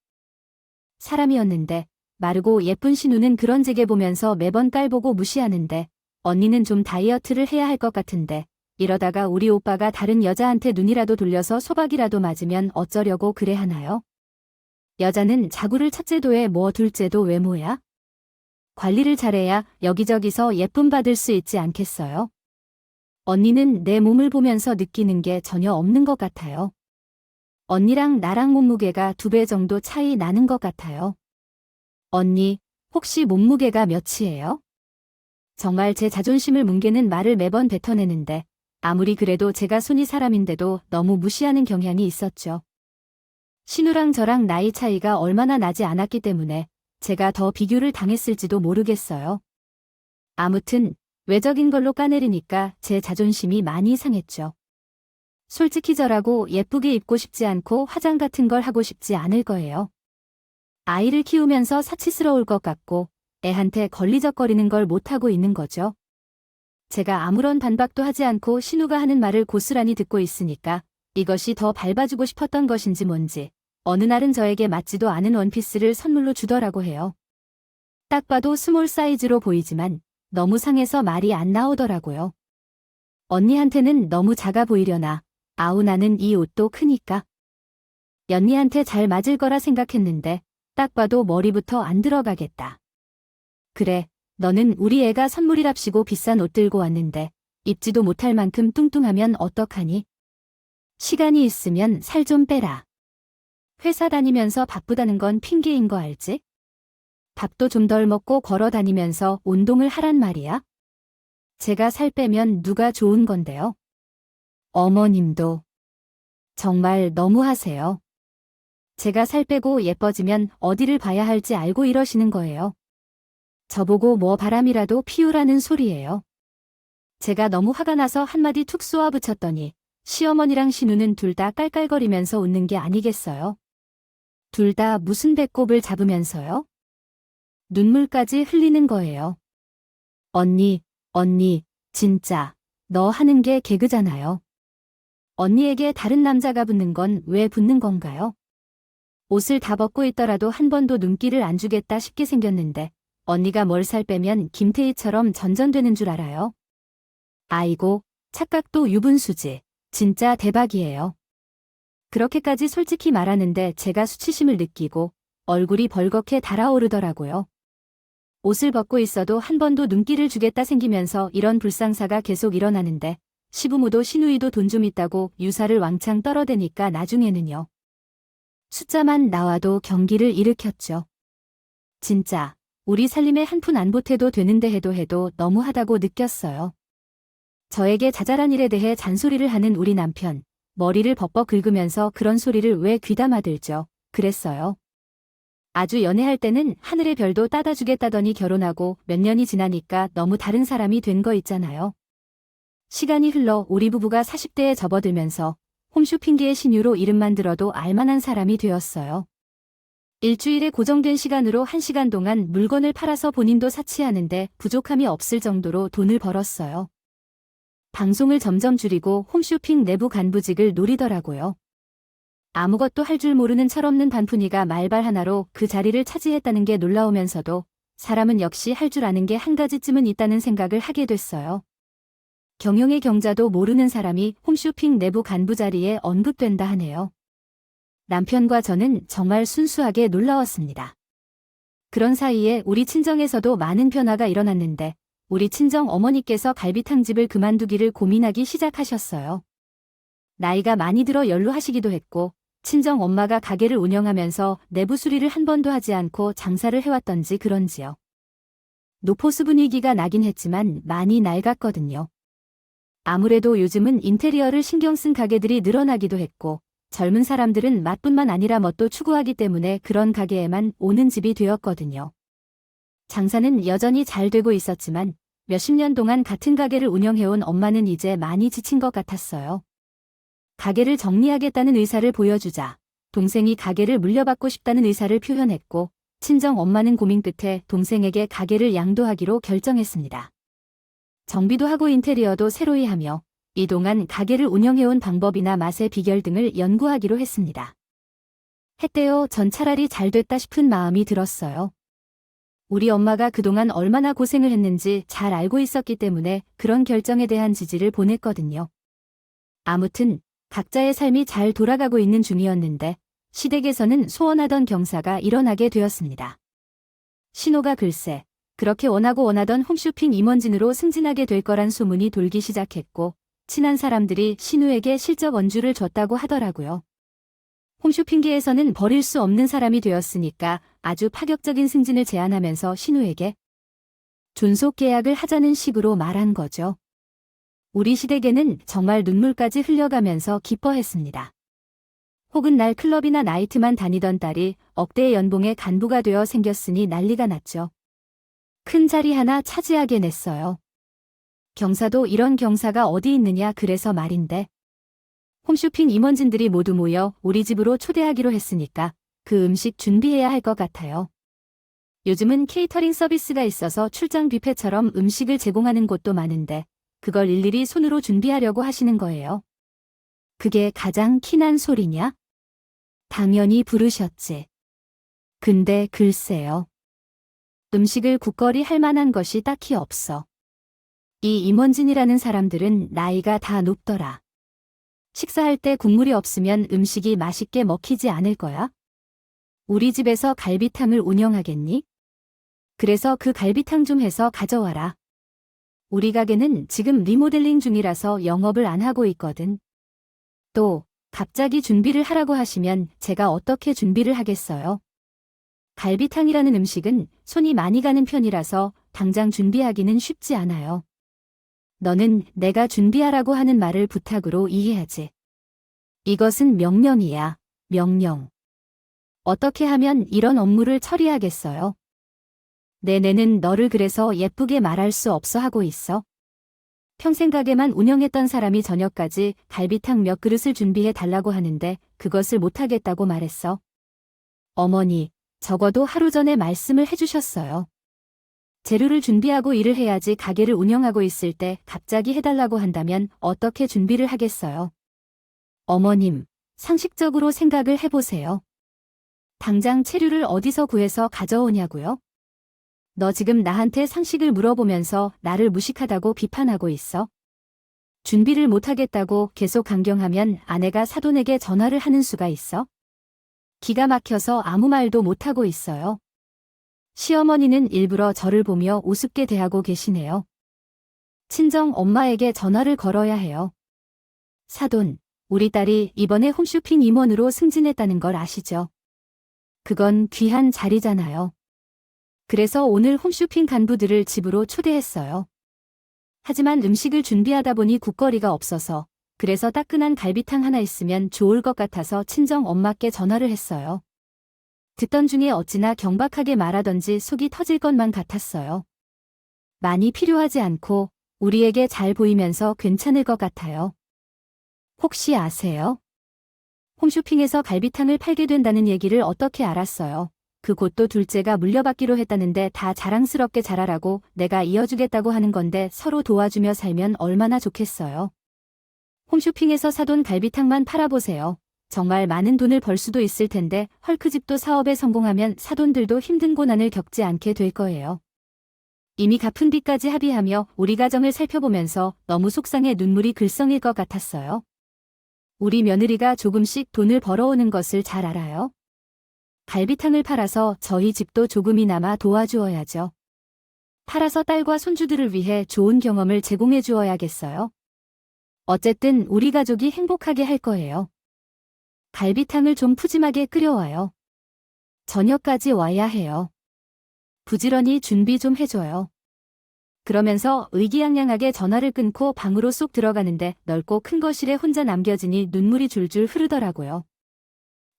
사람이었는데 마르고 예쁜 신우는 그런 제게 보면서 매번 깔보고 무시하는데 언니는 좀 다이어트를 해야 할 것 같은데 이러다가 우리 오빠가 다른 여자한테 눈이라도 돌려서 소박이라도 맞으면 어쩌려고 그래 하나요? 여자는 자구를 첫째도에 뭐 둘째도 외모야? 관리를 잘해야 여기저기서 예쁨 받을 수 있지 않겠어요? 언니는 내 몸을 보면서 느끼는 게 전혀 없는 것 같아요. 언니랑 나랑 몸무게가 2배 정도 차이 나는 것 같아요. 언니, 혹시 몸무게가 몇이에요? 정말 제 자존심을 뭉개는 말을 매번 뱉어내는데 아무리 그래도 제가 순이 사람인데도 너무 무시하는 경향이 있었죠. 신우랑 저랑 나이 차이가 얼마나 나지 않았기 때문에 제가 더 비교를 당했을지도 모르겠어요. 아무튼 외적인 걸로 까내리니까 제 자존심이 많이 상했죠. 솔직히 저라고 예쁘게 입고 싶지 않고 화장 같은 걸 하고 싶지 않을 거예요. 아이를 키우면서 사치스러울 것 같고 애한테 걸리적거리는 걸 못하고 있는 거죠. 제가 아무런 반박도 하지 않고 신우가 하는 말을 고스란히 듣고 있으니까 이것이 더 밟아주고 싶었던 것인지 뭔지 어느 날은 저에게 맞지도 않은 원피스를 선물로 주더라고 해요. 딱 봐도 스몰 사이즈로 보이지만 너무 상해서 말이 안 나오더라고요. 언니한테는 너무 작아 보이려나. 아우 나는 이 옷도 크니까. 연니한테 잘 맞을 거라 생각했는데 딱 봐도 머리부터 안 들어가겠다. 그래, 너는 우리 애가 선물이랍시고 비싼 옷 들고 왔는데 입지도 못할 만큼 뚱뚱하면 어떡하니? 시간이 있으면 살 좀 빼라. 회사 다니면서 바쁘다는 건 핑계인 거 알지? 밥도 좀 덜 먹고 걸어 다니면서 운동을 하란 말이야? 제가 살 빼면 누가 좋은 건데요? 어머님도 정말 너무하세요. 제가 살 빼고 예뻐지면 어디를 봐야 할지 알고 이러시는 거예요. 저보고 뭐 바람이라도 피우라는 소리예요. 제가 너무 화가 나서 한마디 툭 쏘아 붙였더니 시어머니랑 신우는 둘 다 깔깔거리면서 웃는 게 아니겠어요? 둘 다 무슨 배꼽을 잡으면서요? 눈물까지 흘리는 거예요. 언니, 진짜 너 하는 게 개그잖아요. 언니에게 다른 남자가 붙는 건 왜 붙는 건가요? 옷을 다 벗고 있더라도 한 번도 눈길을 안 주겠다 싶게 생겼는데 언니가 뭘 살 빼면 김태희처럼 전전되는 줄 알아요? 아이고, 착각도 유분수지. 진짜 대박이에요. 그렇게까지 솔직히 말하는데 제가 수치심을 느끼고 얼굴이 벌겋게 달아오르더라고요. 옷을 벗고 있어도 한 번도 눈길을 주겠다 생기면서 이런 불상사가 계속 일어나는데 시부모도 시누이도 돈 좀 있다고 유사를 왕창 떨어대니까 나중에는요. 숫자만 나와도 경기를 일으켰죠. 진짜 우리 살림에 한 푼 안 보태도 되는데 해도 너무하다고 느꼈어요. 저에게 자잘한 일에 대해 잔소리를 하는 우리 남편, 머리를 벅벅 긁으면서 그런 소리를 왜 귀담아 들죠? 그랬어요. 아주 연애할 때는 하늘의 별도 따다 주겠다더니 결혼하고 몇 년이 지나니까 너무 다른 사람이 된 거 있잖아요. 시간이 흘러 우리 부부가 40대에 접어들면서 홈쇼핑계의 신유로 이름만 들어도 알만한 사람이 되었어요. 일주일에 고정된 시간으로 1시간 동안 물건을 팔아서 본인도 사치하는데 부족함이 없을 정도로 돈을 벌었어요. 방송을 점점 줄이고 홈쇼핑 내부 간부직을 노리더라고요. 아무것도 할 줄 모르는 철없는 반푼이가 말발 하나로 그 자리를 차지했다는 게 놀라우면서도 사람은 역시 할 줄 아는 게 한 가지쯤은 있다는 생각을 하게 됐어요. 경영의 경자도 모르는 사람이 홈쇼핑 내부 간부 자리에 언급된다 하네요. 남편과 저는 정말 순수하게 놀라웠습니다. 그런 사이에 우리 친정에서도 많은 변화가 일어났는데 우리 친정 어머니께서 갈비탕집을 그만두기를 고민하기 시작하셨어요. 나이가 많이 들어 연루하시기도 했고 친정 엄마가 가게를 운영하면서 내부 수리를 한 번도 하지 않고 장사를 해왔던지 그런지요. 노포스 분위기가 나긴 했지만 많이 낡았거든요. 아무래도 요즘은 인테리어를 신경 쓴 가게들이 늘어나기도 했고 젊은 사람들은 맛뿐만 아니라 멋도 추구하기 때문에 그런 가게에만 오는 집이 되었거든요. 장사는 여전히 잘 되고 있었지만 몇십 년 동안 같은 가게를 운영해온 엄마는 이제 많이 지친 것 같았어요. 가게를 정리하겠다는 의사를 보여주자 동생이 가게를 물려받고 싶다는 의사를 표현했고 친정 엄마는 고민 끝에 동생에게 가게를 양도하기로 결정했습니다. 정비도 하고 인테리어도 새로이 하며 이동안 가게를 운영해온 방법이나 맛의 비결 등을 연구하기로 했습니다. 했대요. 전 차라리 잘 됐다 싶은 마음이 들었어요. 우리 엄마가 그동안 얼마나 고생을 했는지 잘 알고 있었기 때문에 그런 결정에 대한 지지를 보냈거든요. 아무튼 각자의 삶이 잘 돌아가고 있는 중이었는데 시댁에서는 소원하던 경사가 일어나게 되었습니다. 신호가 글쎄 그렇게 원하던 홈쇼핑 임원진으로 승진하게 될 거란 소문이 돌기 시작했고 친한 사람들이 신우에게 실적 언주를 줬다고 하더라고요. 홈쇼핑계에서는 버릴 수 없는 사람이 되었으니까 아주 파격적인 승진을 제안하면서 신우에게 존속 계약을 하자는 식으로 말한 거죠. 우리 시댁에는 정말 눈물까지 흘려가면서 기뻐했습니다. 혹은 날 클럽이나 나이트만 다니던 딸이 억대의 연봉의 간부가 되어 생겼으니 난리가 났죠. 큰 자리 하나 차지하게 냈어요. 경사도 이런 경사가 어디 있느냐 그래서 말인데 홈쇼핑 임원진들이 모두 모여 우리 집으로 초대하기로 했으니까 그 음식 준비해야 할 것 같아요. 요즘은 케이터링 서비스가 있어서 출장 뷔페처럼 음식을 제공하는 곳도 많은데 그걸 일일이 손으로 준비하려고 하시는 거예요. 그게 가장 키난 소리냐? 당연히 부르셨지. 근데 글쎄요. 음식을 국거리 할 만한 것이 딱히 없어. 이 임원진이라는 사람들은 나이가 다 높더라. 식사할 때 국물이 없으면 음식이 맛있게 먹히지 않을 거야? 우리 집에서 갈비탕을 운영하겠니? 그래서 그 갈비탕 좀 해서 가져와라. 우리 가게는 지금 리모델링 중이라서 영업을 안 하고 있거든. 또 갑자기 준비를 하라고 하시면 제가 어떻게 준비를 하겠어요? 갈비탕이라는 음식은 손이 많이 가는 편이라서 당장 준비하기는 쉽지 않아요. 너는 내가 준비하라고 하는 말을 부탁으로 이해하지. 이것은 명령이야, 명령. 어떻게 하면 이런 업무를 처리하겠어요? 내내는 너를 그래서 예쁘게 말할 수 없어 하고 있어. 평생 가게만 운영했던 사람이 저녁까지 갈비탕 몇 그릇을 준비해 달라고 하는데 그것을 못하겠다고 말했어. 어머니, 적어도 하루 전에 말씀을 해주셨어요. 재료를 준비하고 일을 해야지 가게를 운영하고 있을 때 갑자기 해달라고 한다면 어떻게 준비를 하겠어요? 어머님, 상식적으로 생각을 해보세요. 당장 채류를 어디서 구해서 가져오냐고요? 너 지금 나한테 상식을 물어보면서 나를 무식하다고 비판하고 있어? 준비를 못하겠다고 계속 강경하면 아내가 사돈에게 전화를 하는 수가 있어? 기가 막혀서 아무 말도 못하고 있어요. 시어머니는 일부러 저를 보며 우습게 대하고 계시네요. 친정 엄마에게 전화를 걸어야 해요. 사돈, 우리 딸이 이번에 홈쇼핑 임원으로 승진했다는 걸 아시죠? 그건 귀한 자리잖아요. 그래서 오늘 홈쇼핑 간부들을 집으로 초대했어요. 하지만 음식을 준비하다 보니 국거리가 없어서 그래서 따끈한 갈비탕 하나 있으면 좋을 것 같아서 친정 엄마께 전화를 했어요. 듣던 중에 어찌나 경박하게 말하던지 속이 터질 것만 같았어요. 많이 필요하지 않고 우리에게 잘 보이면서 괜찮을 것 같아요. 혹시 아세요? 홈쇼핑에서 갈비탕을 팔게 된다는 얘기를 어떻게 알았어요? 그 곳도 둘째가 물려받기로 했다는데 다 자랑스럽게 잘하라고 내가 이어주겠다고 하는 건데 서로 도와주며 살면 얼마나 좋겠어요. 홈쇼핑에서 사돈 갈비탕만 팔아보세요. 정말 많은 돈을 벌 수도 있을 텐데 헐크집도 사업에 성공하면 사돈들도 힘든 고난을 겪지 않게 될 거예요. 이미 갚은 빚까지 합의하며 우리 가정을 살펴보면서 너무 속상해 눈물이 글썽일 것 같았어요. 우리 며느리가 조금씩 돈을 벌어오는 것을 잘 알아요. 갈비탕을 팔아서 저희 집도 조금이나마 도와주어야죠. 팔아서 딸과 손주들을 위해 좋은 경험을 제공해 주어야겠어요. 어쨌든 우리 가족이 행복하게 할 거예요. 갈비탕을 좀 푸짐하게 끓여와요. 저녁까지 와야 해요. 부지런히 준비 좀 해줘요. 그러면서 의기양양하게 전화를 끊고 방으로 쏙 들어가는데 넓고 큰 거실에 혼자 남겨지니 눈물이 줄줄 흐르더라고요.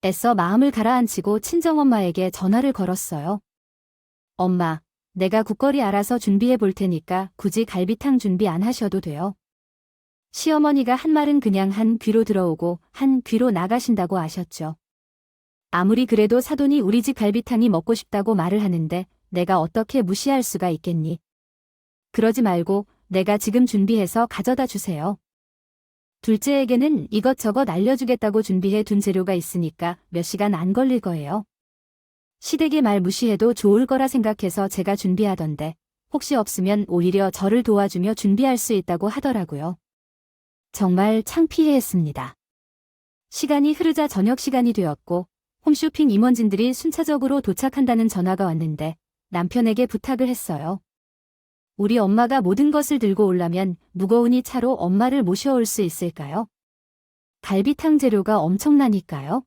애써 마음을 가라앉히고 친정엄마에게 전화를 걸었어요. 엄마, 내가 국거리 알아서 준비해 볼 테니까 굳이 갈비탕 준비 안 하셔도 돼요. 시어머니가 한 말은 그냥 한 귀로 들어오고 한 귀로 나가신다고 아셨죠. 아무리 그래도 사돈이 우리 집 갈비탕이 먹고 싶다고 말을 하는데 내가 어떻게 무시할 수가 있겠니? 그러지 말고 내가 지금 준비해서 가져다 주세요. 둘째에게는 이것저것 알려주겠다고 준비해 둔 재료가 있으니까 몇 시간 안 걸릴 거예요. 시댁의 말 무시해도 좋을 거라 생각해서 제가 준비하던데 혹시 없으면 오히려 저를 도와주며 준비할 수 있다고 하더라고요. 정말 창피해했습니다. 시간이 흐르자 저녁 시간이 되었고 홈쇼핑 임원진들이 순차적으로 도착한다는 전화가 왔는데 남편에게 부탁을 했어요. 우리 엄마가 모든 것을 들고 오려면 무거우니 차로 엄마를 모셔올 수 있을까요? 갈비탕 재료가 엄청나니까요.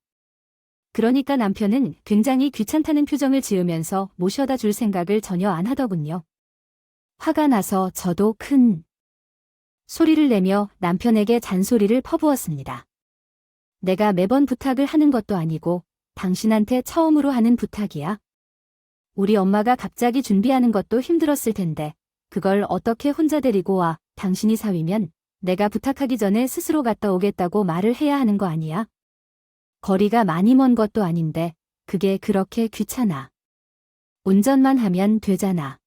그러니까 남편은 굉장히 귀찮다는 표정을 지으면서 모셔다 줄 생각을 전혀 안 하더군요. 화가 나서 저도 큰 소리를 내며 남편에게 잔소리를 퍼부었습니다. 내가 매번 부탁을 하는 것도 아니고 당신한테 처음으로 하는 부탁이야. 우리 엄마가 갑자기 준비하는 것도 힘들었을 텐데 그걸 어떻게 혼자 데리고 와. 당신이 사위면 내가 부탁하기 전에 스스로 갔다 오겠다고 말을 해야 하는 거 아니야? 거리가 많이 먼 것도 아닌데 그게 그렇게 귀찮아. 운전만 하면 되잖아.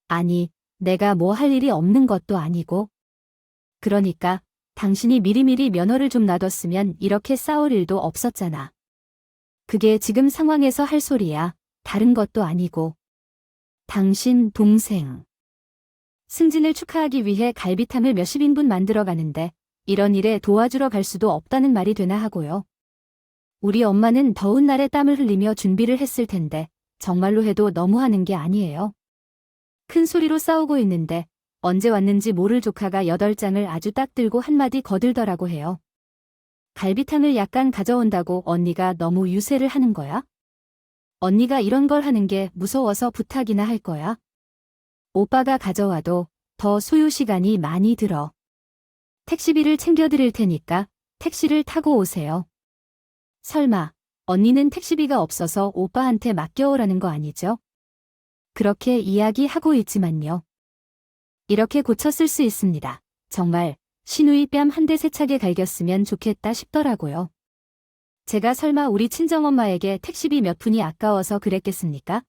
아니, 내가 뭐 할 일이 없는 것도 아니고. 그러니까 당신이 미리미리 면허를 좀 놔뒀으면 이렇게 싸울 일도 없었잖아. 그게 지금 상황에서 할 소리야. 다른 것도 아니고. 당신 동생. 승진을 축하하기 위해 갈비탕을 몇십 인분 만들어 가는데 이런 일에 도와주러 갈 수도 없다는 말이 되나 하고요. 우리 엄마는 더운 날에 땀을 흘리며 준비를 했을 텐데 정말로 해도 너무하는 게 아니에요. 큰 소리로 싸우고 있는데 언제 왔는지 모를 조카가 8장을 아주 딱 들고 한마디 거들더라고 해요. 갈비탕을 약간 가져온다고 언니가 너무 유세를 하는 거야? 언니가 이런 걸 하는 게 무서워서 부탁이나 할 거야? 오빠가 가져와도 더 소요 시간이 많이 들어. 택시비를 챙겨드릴 테니까 택시를 타고 오세요. 설마 언니는 택시비가 없어서 오빠한테 맡겨오라는 거 아니죠? 그렇게 이야기하고 있지만요. 이렇게 고쳤을 수 있습니다. 정말 시누이 뺨 한 대 세차게 갈겼으면 좋겠다 싶더라고요. 제가 설마 우리 친정엄마에게 택시비 몇 푼이 아까워서 그랬겠습니까?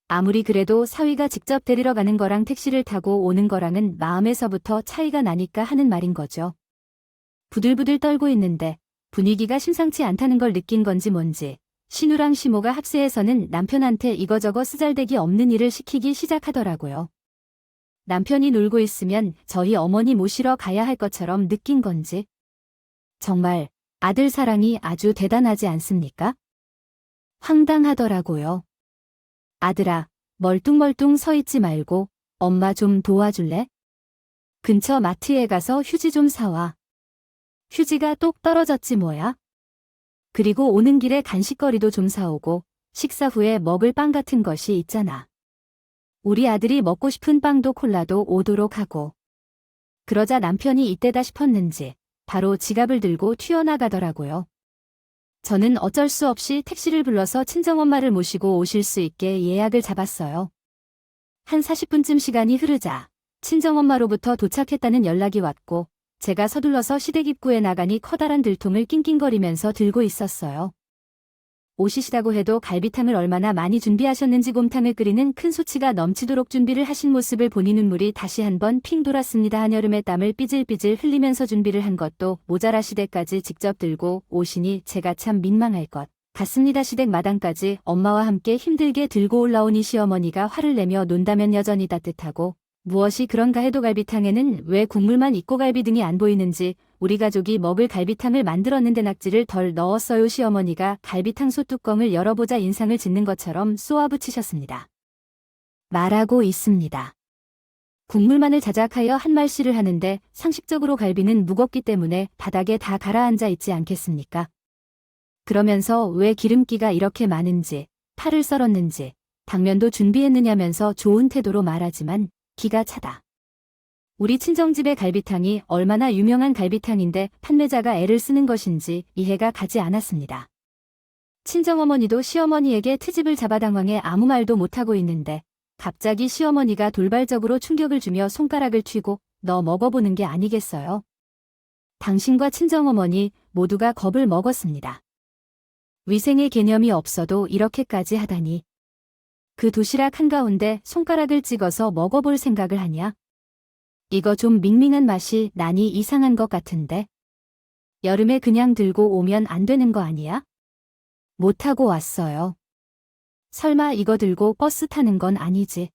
아무리 그래도 사위가 직접 데리러 가는 거랑 택시를 타고 오는 거랑은 마음에서부터 차이가 나니까 하는 말인 거죠. 부들부들 떨고 있는데 분위기가 심상치 않다는 걸 느낀 건지 뭔지 시누랑 시모가 합세해서는 남편한테 이거저거 쓰잘데기 없는 일을 시키기 시작하더라고요. 남편이 놀고 있으면 저희 어머니 모시러 가야 할 것처럼 느낀 건지. 정말 아들 사랑이 아주 대단하지 않습니까? 황당하더라고요. 아들아, 멀뚱멀뚱 서 있지 말고 엄마 좀 도와줄래? 근처 마트에 가서 휴지 좀 사와. 휴지가 똑 떨어졌지 뭐야? 그리고 오는 길에 간식거리도 좀 사오고 식사 후에 먹을 빵 같은 것이 있잖아. 우리 아들이 먹고 싶은 빵도 콜라도 오도록 하고. 그러자 남편이 이때다 싶었는지 바로 지갑을 들고 튀어나가더라고요. 저는 어쩔 수 없이 택시를 불러서 친정엄마를 모시고 오실 수 있게 예약을 잡았어요. 한 40분쯤 시간이 흐르자 친정엄마로부터 도착했다는 연락이 왔고 제가 서둘러서 시댁 입구에 나가니 커다란 들통을 낑낑거리면서 들고 있었어요. 오시시다고 해도 갈비탕을 얼마나 많이 준비하셨는지 곰탕을 끓이는 큰 소치가 넘치도록 준비를 하신 모습을 보니 눈물이 다시 한번 핑 돌았습니다. 한여름의 땀을 삐질삐질 흘리면서 준비를 한 것도 모자라 시댁까지 직접 들고 오시니 제가 참 민망할 것 같습니다. 시댁 마당까지 엄마와 함께 힘들게 들고 올라온 이 시어머니가 화를 내며 논다면 여전히 따뜻하고 무엇이 그런가 해도 갈비탕에는 왜 국물만 있고 갈비 등이 안 보이는지 우리 가족이 먹을 갈비탕을 만들었는데 낙지를 덜 넣었어요. 시어머니가 갈비탕 소뚜껑을 열어보자 인상을 짓는 것처럼 쏘아붙이셨습니다. 말하고 있습니다. 국물만을 자작하여 한 말씨를 하는데 상식적으로 갈비는 무겁기 때문에 바닥에 다 가라앉아 있지 않겠습니까? 그러면서 왜 기름기가 이렇게 많은지, 파를 썰었는지, 당면도 준비했느냐면서 좋은 태도로 말하지만 기가 차다. 우리 친정집의 갈비탕이 얼마나 유명한 갈비탕인데 판매자가 애를 쓰는 것인지 이해가 가지 않았습니다. 친정어머니도 시어머니에게 트집을 잡아 당황해 아무 말도 못하고 있는데 갑자기 시어머니가 돌발적으로 충격을 주며 손가락을 쥐고 너 먹어보는 게 아니겠어요? 당신과 친정어머니 모두가 겁을 먹었습니다. 위생의 개념이 없어도 이렇게까지 하다니. 그 도시락 한가운데 손가락을 찍어서 먹어볼 생각을 하냐? 이거 좀 밍밍한 맛이 나니 이상한 것 같은데. 여름에 그냥 들고 오면 안 되는 거 아니야? 못하고 왔어요. 설마 이거 들고 버스 타는 건 아니지.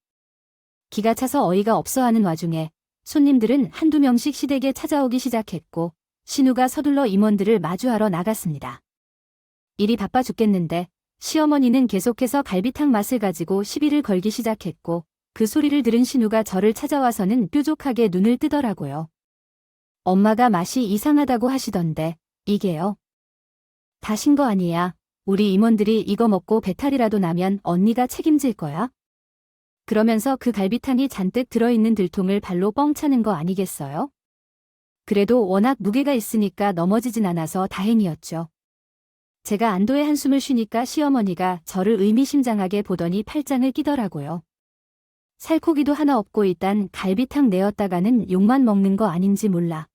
기가 차서 어이가 없어 하는 와중에 손님들은 한두 명씩 시댁에 찾아오기 시작했고 신우가 서둘러 임원들을 마주하러 나갔습니다. 일이 바빠 죽겠는데 시어머니는 계속해서 갈비탕 맛을 가지고 시비를 걸기 시작했고 그 소리를 들은 신우가 저를 찾아와서는 뾰족하게 눈을 뜨더라고요. 엄마가 맛이 이상하다고 하시던데 이게요. 다 신 거 아니야. 우리 임원들이 이거 먹고 배탈이라도 나면 언니가 책임질 거야? 그러면서 그 갈비탕이 잔뜩 들어있는 들통을 발로 뻥 차는 거 아니겠어요? 그래도 워낙 무게가 있으니까 넘어지진 않아서 다행이었죠. 제가 안도의 한숨을 쉬니까 시어머니가 저를 의미심장하게 보더니 팔짱을 끼더라고요. 살코기도 하나 없고 일단 갈비탕 내었다가는 욕만 먹는 거 아닌지 몰라.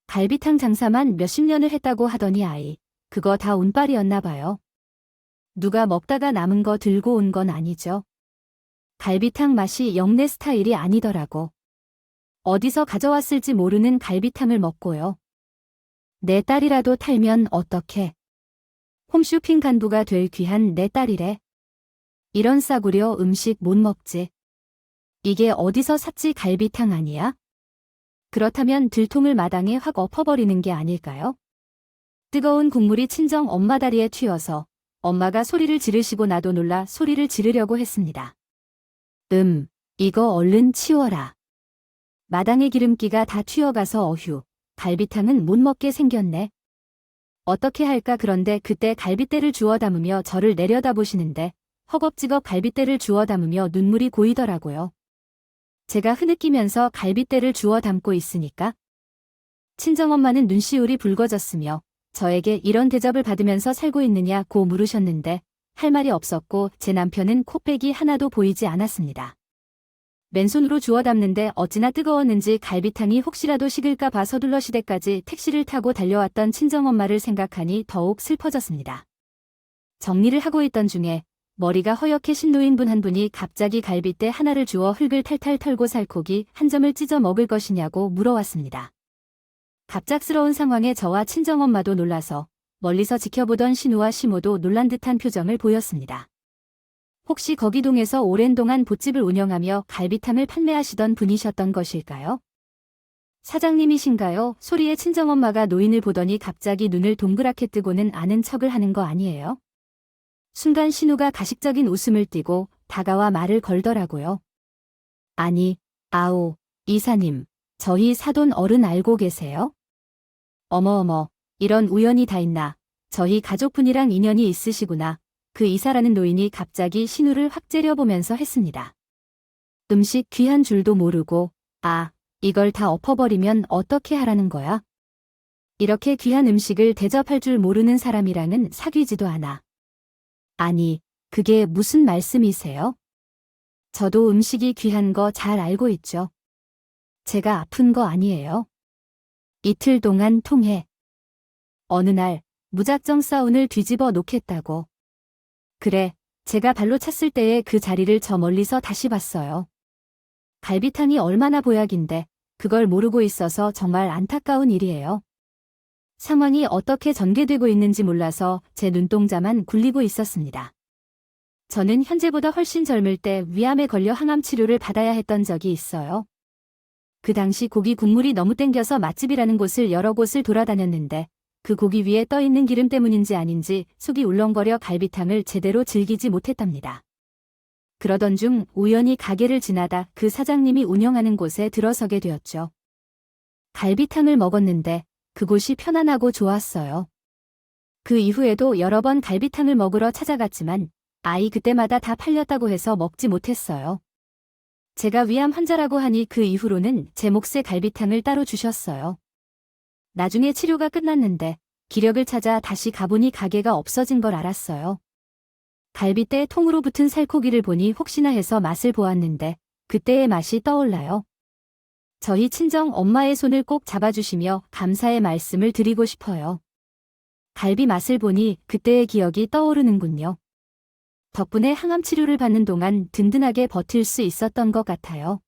갈비탕 장사만 몇십 년을 했다고 하더니 아이, 그거 다 운빨이었나 봐요. 누가 먹다가 남은 거 들고 온 건 아니죠. 갈비탕 맛이 영 내 스타일이 아니더라고. 어디서 가져왔을지 모르는 갈비탕을 먹고요. 내 딸이라도 탈면 어떡해. 홈쇼핑 간부가 될 귀한 내 딸이래. 이런 싸구려 음식 못 먹지. 이게 어디서 샀지 갈비탕 아니야? 그렇다면 들통을 마당에 확 엎어버리는 게 아닐까요? 뜨거운 국물이 친정 엄마 다리에 튀어서 엄마가 소리를 지르시고 나도 놀라 소리를 지르려고 했습니다. 이거 얼른 치워라. 마당에 기름기가 다 튀어가서 어휴, 갈비탕은 못 먹게 생겼네. 어떻게 할까 그런데 그때 갈빗대를 주워 담으며 저를 내려다보시는데 허겁지겁 갈빗대를 주워 담으며 눈물이 고이더라고요. 제가 흐느끼면서 갈빗대를 주워 담고 있으니까 친정엄마는 눈시울이 붉어졌으며 저에게 이런 대접을 받으면서 살고 있느냐고 물으셨는데 할 말이 없었고 제 남편은 코빼기 하나도 보이지 않았습니다. 맨손으로 주워 담는데 어찌나 뜨거웠는지 갈비탕이 혹시라도 식을까 봐 서둘러 시댁까지 택시를 타고 달려왔던 친정엄마를 생각하니 더욱 슬퍼졌습니다. 정리를 하고 있던 중에 머리가 허옇게 노인분 한 분이 갑자기 갈빗대 하나를 주워 흙을 탈탈 털고 살코기 한 점을 찢어 먹을 것이냐고 물어왔습니다. 갑작스러운 상황에 저와 친정엄마도 놀라서 멀리서 지켜보던 신우와 시모도 놀란 듯한 표정을 보였습니다. 혹시 거기 동에서 오랜 동안 돛집을 운영하며 갈비탕을 판매하시던 분이셨던 것일까요? 사장님이신가요? 소리에 친정엄마가 노인을 보더니 갑자기 눈을 동그랗게 뜨고는 아는 척을 하는 거 아니에요? 순간 신우가 가식적인 웃음을 띠고 다가와 말을 걸더라고요. 아니, 아오, 이사님, 저희 사돈 어른 알고 계세요? 어머어머, 이런 우연이 다 있나. 저희 가족분이랑 인연이 있으시구나. 그 이사라는 노인이 갑자기 신우를 확 째려보면서 했습니다. 음식 귀한 줄도 모르고, 이걸 다 엎어버리면 어떻게 하라는 거야? 이렇게 귀한 음식을 대접할 줄 모르는 사람이랑은 사귀지도 않아. 아니, 그게 무슨 말씀이세요? 저도 음식이 귀한 거 잘 알고 있죠. 제가 아픈 거 아니에요. 이틀 동안 통해. 어느 날 무작정 사운을 뒤집어 놓겠다고. 그래, 제가 발로 찼을 때에 그 자리를 저 멀리서 다시 봤어요. 갈비탕이 얼마나 보약인데 그걸 모르고 있어서 정말 안타까운 일이에요. 상황이 어떻게 전개되고 있는지 몰라서 제 눈동자만 굴리고 있었습니다. 저는 현재보다 훨씬 젊을 때 위암에 걸려 항암 치료를 받아야 했던 적이 있어요. 그 당시 고기 국물이 너무 땡겨서 맛집이라는 곳을 여러 곳을 돌아다녔는데 그 고기 위에 떠있는 기름 때문인지 아닌지 속이 울렁거려 갈비탕을 제대로 즐기지 못했답니다. 그러던 중 우연히 가게를 지나다 그 사장님이 운영하는 곳에 들어서게 되었죠. 갈비탕을 먹었는데 그곳이 편안하고 좋았어요. 그 이후에도 여러 번 갈비탕을 먹으러 찾아갔지만 그때마다 다 팔렸다고 해서 먹지 못했어요. 제가 위암 환자라고 하니 그 이후로는 제 몫의 갈비탕을 따로 주셨어요. 나중에 치료가 끝났는데 기력을 찾아 다시 가보니 가게가 없어진 걸 알았어요. 갈빗대에 통으로 붙은 살코기를 보니 혹시나 해서 맛을 보았는데 그때의 맛이 떠올라요. 저희 친정 엄마의 손을 꼭 잡아주시며 감사의 말씀을 드리고 싶어요. 갈비 맛을 보니 그때의 기억이 떠오르는군요. 덕분에 항암 치료를 받는 동안 든든하게 버틸 수 있었던 것 같아요.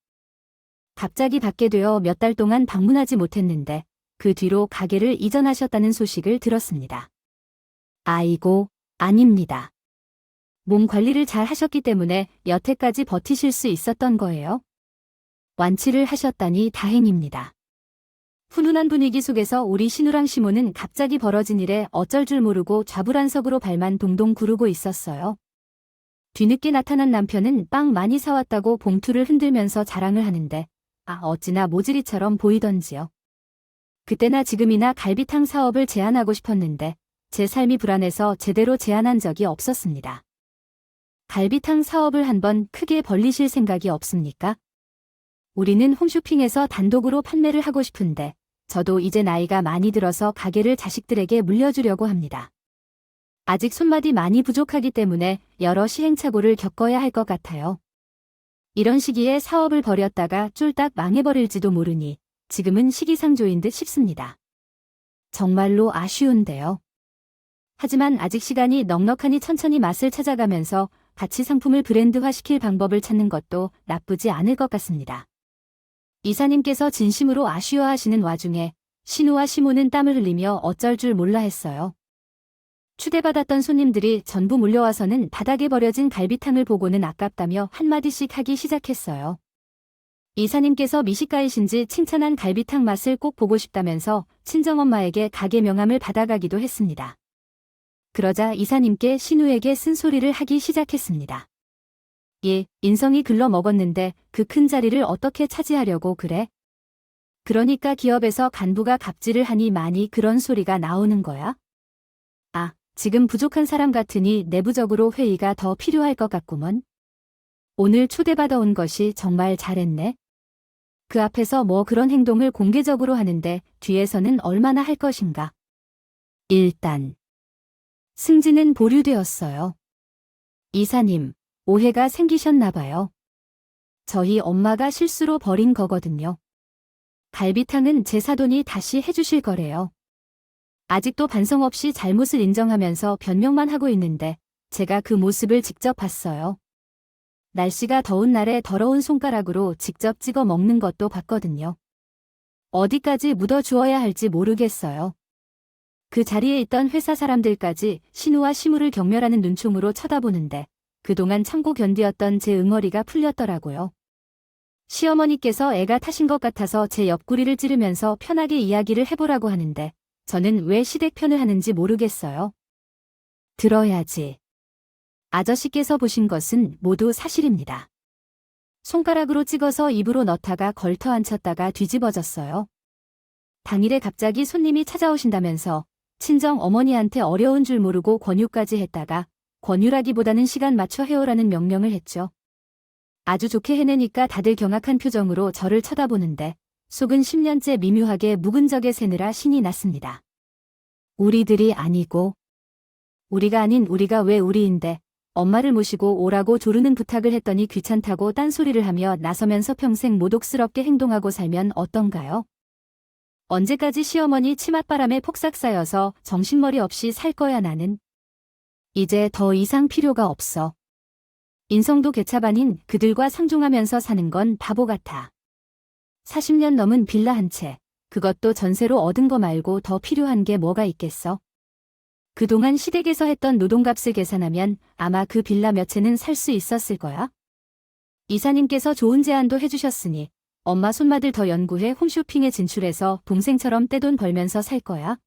갑자기 받게 되어 몇 달 동안 방문하지 못했는데 그 뒤로 가게를 이전하셨다는 소식을 들었습니다. 아이고, 아닙니다. 몸 관리를 잘 하셨기 때문에 여태까지 버티실 수 있었던 거예요. 완치를 하셨다니 다행입니다. 훈훈한 분위기 속에서 우리 신우랑 시모는 갑자기 벌어진 일에 어쩔 줄 모르고 좌불안석으로 발만 동동 구르고 있었어요. 뒤늦게 나타난 남편은 빵 많이 사왔다고 봉투를 흔들면서 자랑을 하는데 어찌나 모질이처럼 보이던지요. 그때나 지금이나 갈비탕 사업을 제안하고 싶었는데 제 삶이 불안해서 제대로 제안한 적이 없었습니다. 갈비탕 사업을 한번 크게 벌리실 생각이 없습니까? 우리는 홈쇼핑에서 단독으로 판매를 하고 싶은데 저도 이제 나이가 많이 들어서 가게를 자식들에게 물려주려고 합니다. 아직 손맛이 많이 부족하기 때문에 여러 시행착오를 겪어야 할 것 같아요. 이런 시기에 사업을 벌였다가 쫄딱 망해버릴지도 모르니 지금은 시기상조인 듯 싶습니다. 정말로 아쉬운데요. 하지만 아직 시간이 넉넉하니 천천히 맛을 찾아가면서 같이 상품을 브랜드화시킬 방법을 찾는 것도 나쁘지 않을 것 같습니다. 이사님께서 진심으로 아쉬워하시는 와중에 신우와 시모는 땀을 흘리며 어쩔 줄 몰라 했어요. 추대받았던 손님들이 전부 몰려와서는 바닥에 버려진 갈비탕을 보고는 아깝다며 한마디씩 하기 시작했어요. 이사님께서 미식가이신지 칭찬한 갈비탕 맛을 꼭 보고 싶다면서 친정엄마에게 가게 명함을 받아가기도 했습니다. 그러자 이사님께 신우에게 쓴소리를 하기 시작했습니다. 얘, 인성이 글러 먹었는데 그 큰 자리를 어떻게 차지하려고 그래? 그러니까 기업에서 간부가 갑질을 하니 많이 그런 소리가 나오는 거야? 아, 지금 부족한 사람 같으니 내부적으로 회의가 더 필요할 것 같구먼. 오늘 초대받아 온 것이 정말 잘했네. 그 앞에서 뭐 그런 행동을 공개적으로 하는데 뒤에서는 얼마나 할 것인가. 일단 승진은 보류되었어요. 이사님, 오해가 생기셨나 봐요. 저희 엄마가 실수로 버린 거거든요. 갈비탕은 제 사돈이 다시 해주실 거래요. 아직도 반성 없이 잘못을 인정하면서 변명만 하고 있는데 제가 그 모습을 직접 봤어요. 날씨가 더운 날에 더러운 손가락으로 직접 찍어 먹는 것도 봤거든요. 어디까지 묻어주어야 할지 모르겠어요. 그 자리에 있던 회사 사람들까지 신우와 시무를 경멸하는 눈총으로 쳐다보는데 그동안 참고 견디었던 제 응어리가 풀렸더라고요. 시어머니께서 애가 타신 것 같아서 제 옆구리를 찌르면서 편하게 이야기를 해보라고 하는데 저는 왜 시댁 편을 하는지 모르겠어요. 들어야지. 아저씨께서 보신 것은 모두 사실입니다. 손가락으로 찍어서 입으로 넣다가 걸터 앉혔다가 뒤집어졌어요. 당일에 갑자기 손님이 찾아오신다면서 친정 어머니한테 어려운 줄 모르고 권유까지 했다가 권유라기보다는 시간 맞춰 해오라는 명령을 했죠. 아주 좋게 해내니까 다들 경악한 표정으로 저를 쳐다보는데 속은 10년째 미묘하게 묵은 적에 새느라 신이 났습니다. 우리들이 아니고 우리가 아닌 우리가 왜 우리인데 엄마를 모시고 오라고 조르는 부탁을 했더니 귀찮다고 딴소리를 하며 나서면서 평생 모독스럽게 행동하고 살면 어떤가요? 언제까지 시어머니 치맛바람에 폭삭 쌓여서 정신머리 없이 살 거야 나는. 이제 더 이상 필요가 없어. 인성도 개차반인 그들과 상종하면서 사는 건 바보 같아. 40년 넘은 빌라 한 채, 그것도 전세로 얻은 거 말고 더 필요한 게 뭐가 있겠어? 그동안 시댁에서 했던 노동값을 계산하면 아마 그 빌라 몇 채는 살 수 있었을 거야. 이사님께서 좋은 제안도 해주셨으니 엄마 손맛을 더 연구해 홈쇼핑에 진출해서 동생처럼 떼돈 벌면서 살 거야.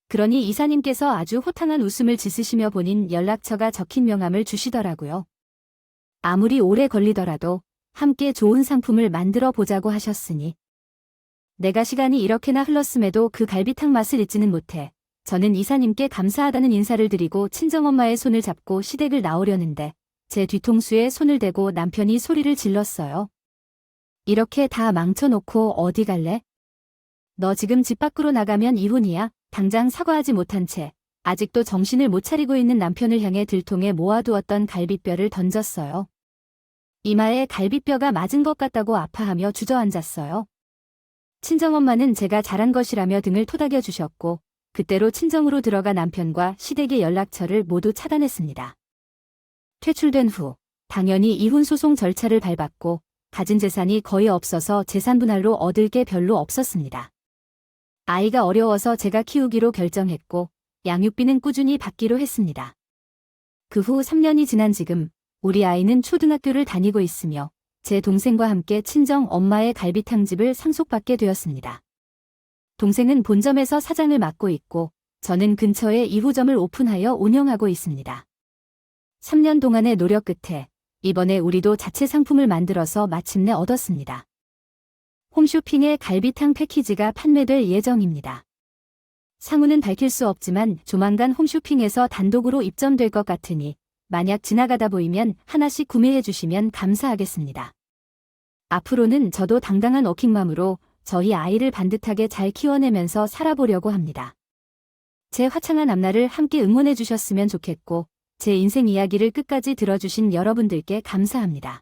그러니 이사님께서 아주 호탕한 웃음을 짓으시며 본인 연락처가 적힌 명함을 주시더라고요. 아무리 오래 걸리더라도 함께 좋은 상품을 만들어 보자고 하셨으니. 내가 시간이 이렇게나 흘렀음에도 그 갈비탕 맛을 잊지는 못해 저는 이사님께 감사하다는 인사를 드리고 친정엄마의 손을 잡고 시댁을 나오려는데 제 뒤통수에 손을 대고 남편이 소리를 질렀어요. 이렇게 다 망쳐놓고 어디 갈래? 너 지금 집 밖으로 나가면 이혼이야. 당장 사과하지 못한 채 아직도 정신을 못 차리고 있는 남편을 향해 들통에 모아두었던 갈비뼈를 던졌어요. 이마에 갈비뼈가 맞은 것 같다고 아파하며 주저앉았어요. 친정엄마는 제가 잘한 것이라며 등을 토닥여 주셨고 그때로 친정으로 들어가 남편과 시댁의 연락처를 모두 차단했습니다. 퇴출된 후 당연히 이혼 소송 절차를 밟았고 가진 재산이 거의 없어서 재산 분할로 얻을 게 별로 없었습니다. 아이가 어려워서 제가 키우기로 결정했고 양육비는 꾸준히 받기로 했습니다. 그 후 3년이 지난 지금 우리 아이는 초등학교를 다니고 있으며 제 동생과 함께 친정 엄마의 갈비탕집을 상속받게 되었습니다. 동생은 본점에서 사장을 맡고 있고 저는 근처에 2호점을 오픈하여 운영하고 있습니다. 3년 동안의 노력 끝에 이번에 우리도 자체 상품을 만들어서 마침내 얻었습니다. 홈쇼핑의 갈비탕 패키지가 판매될 예정입니다. 상호는 밝힐 수 없지만 조만간 홈쇼핑에서 단독으로 입점될 것 같으니 만약 지나가다 보이면 하나씩 구매해 주시면 감사하겠습니다. 앞으로는 저도 당당한 워킹맘으로 저희 아이를 반듯하게 잘 키워내면서 살아보려고 합니다. 제 화창한 앞날을 함께 응원해 주셨으면 좋겠고 제 인생 이야기를 끝까지 들어주신 여러분들께 감사합니다.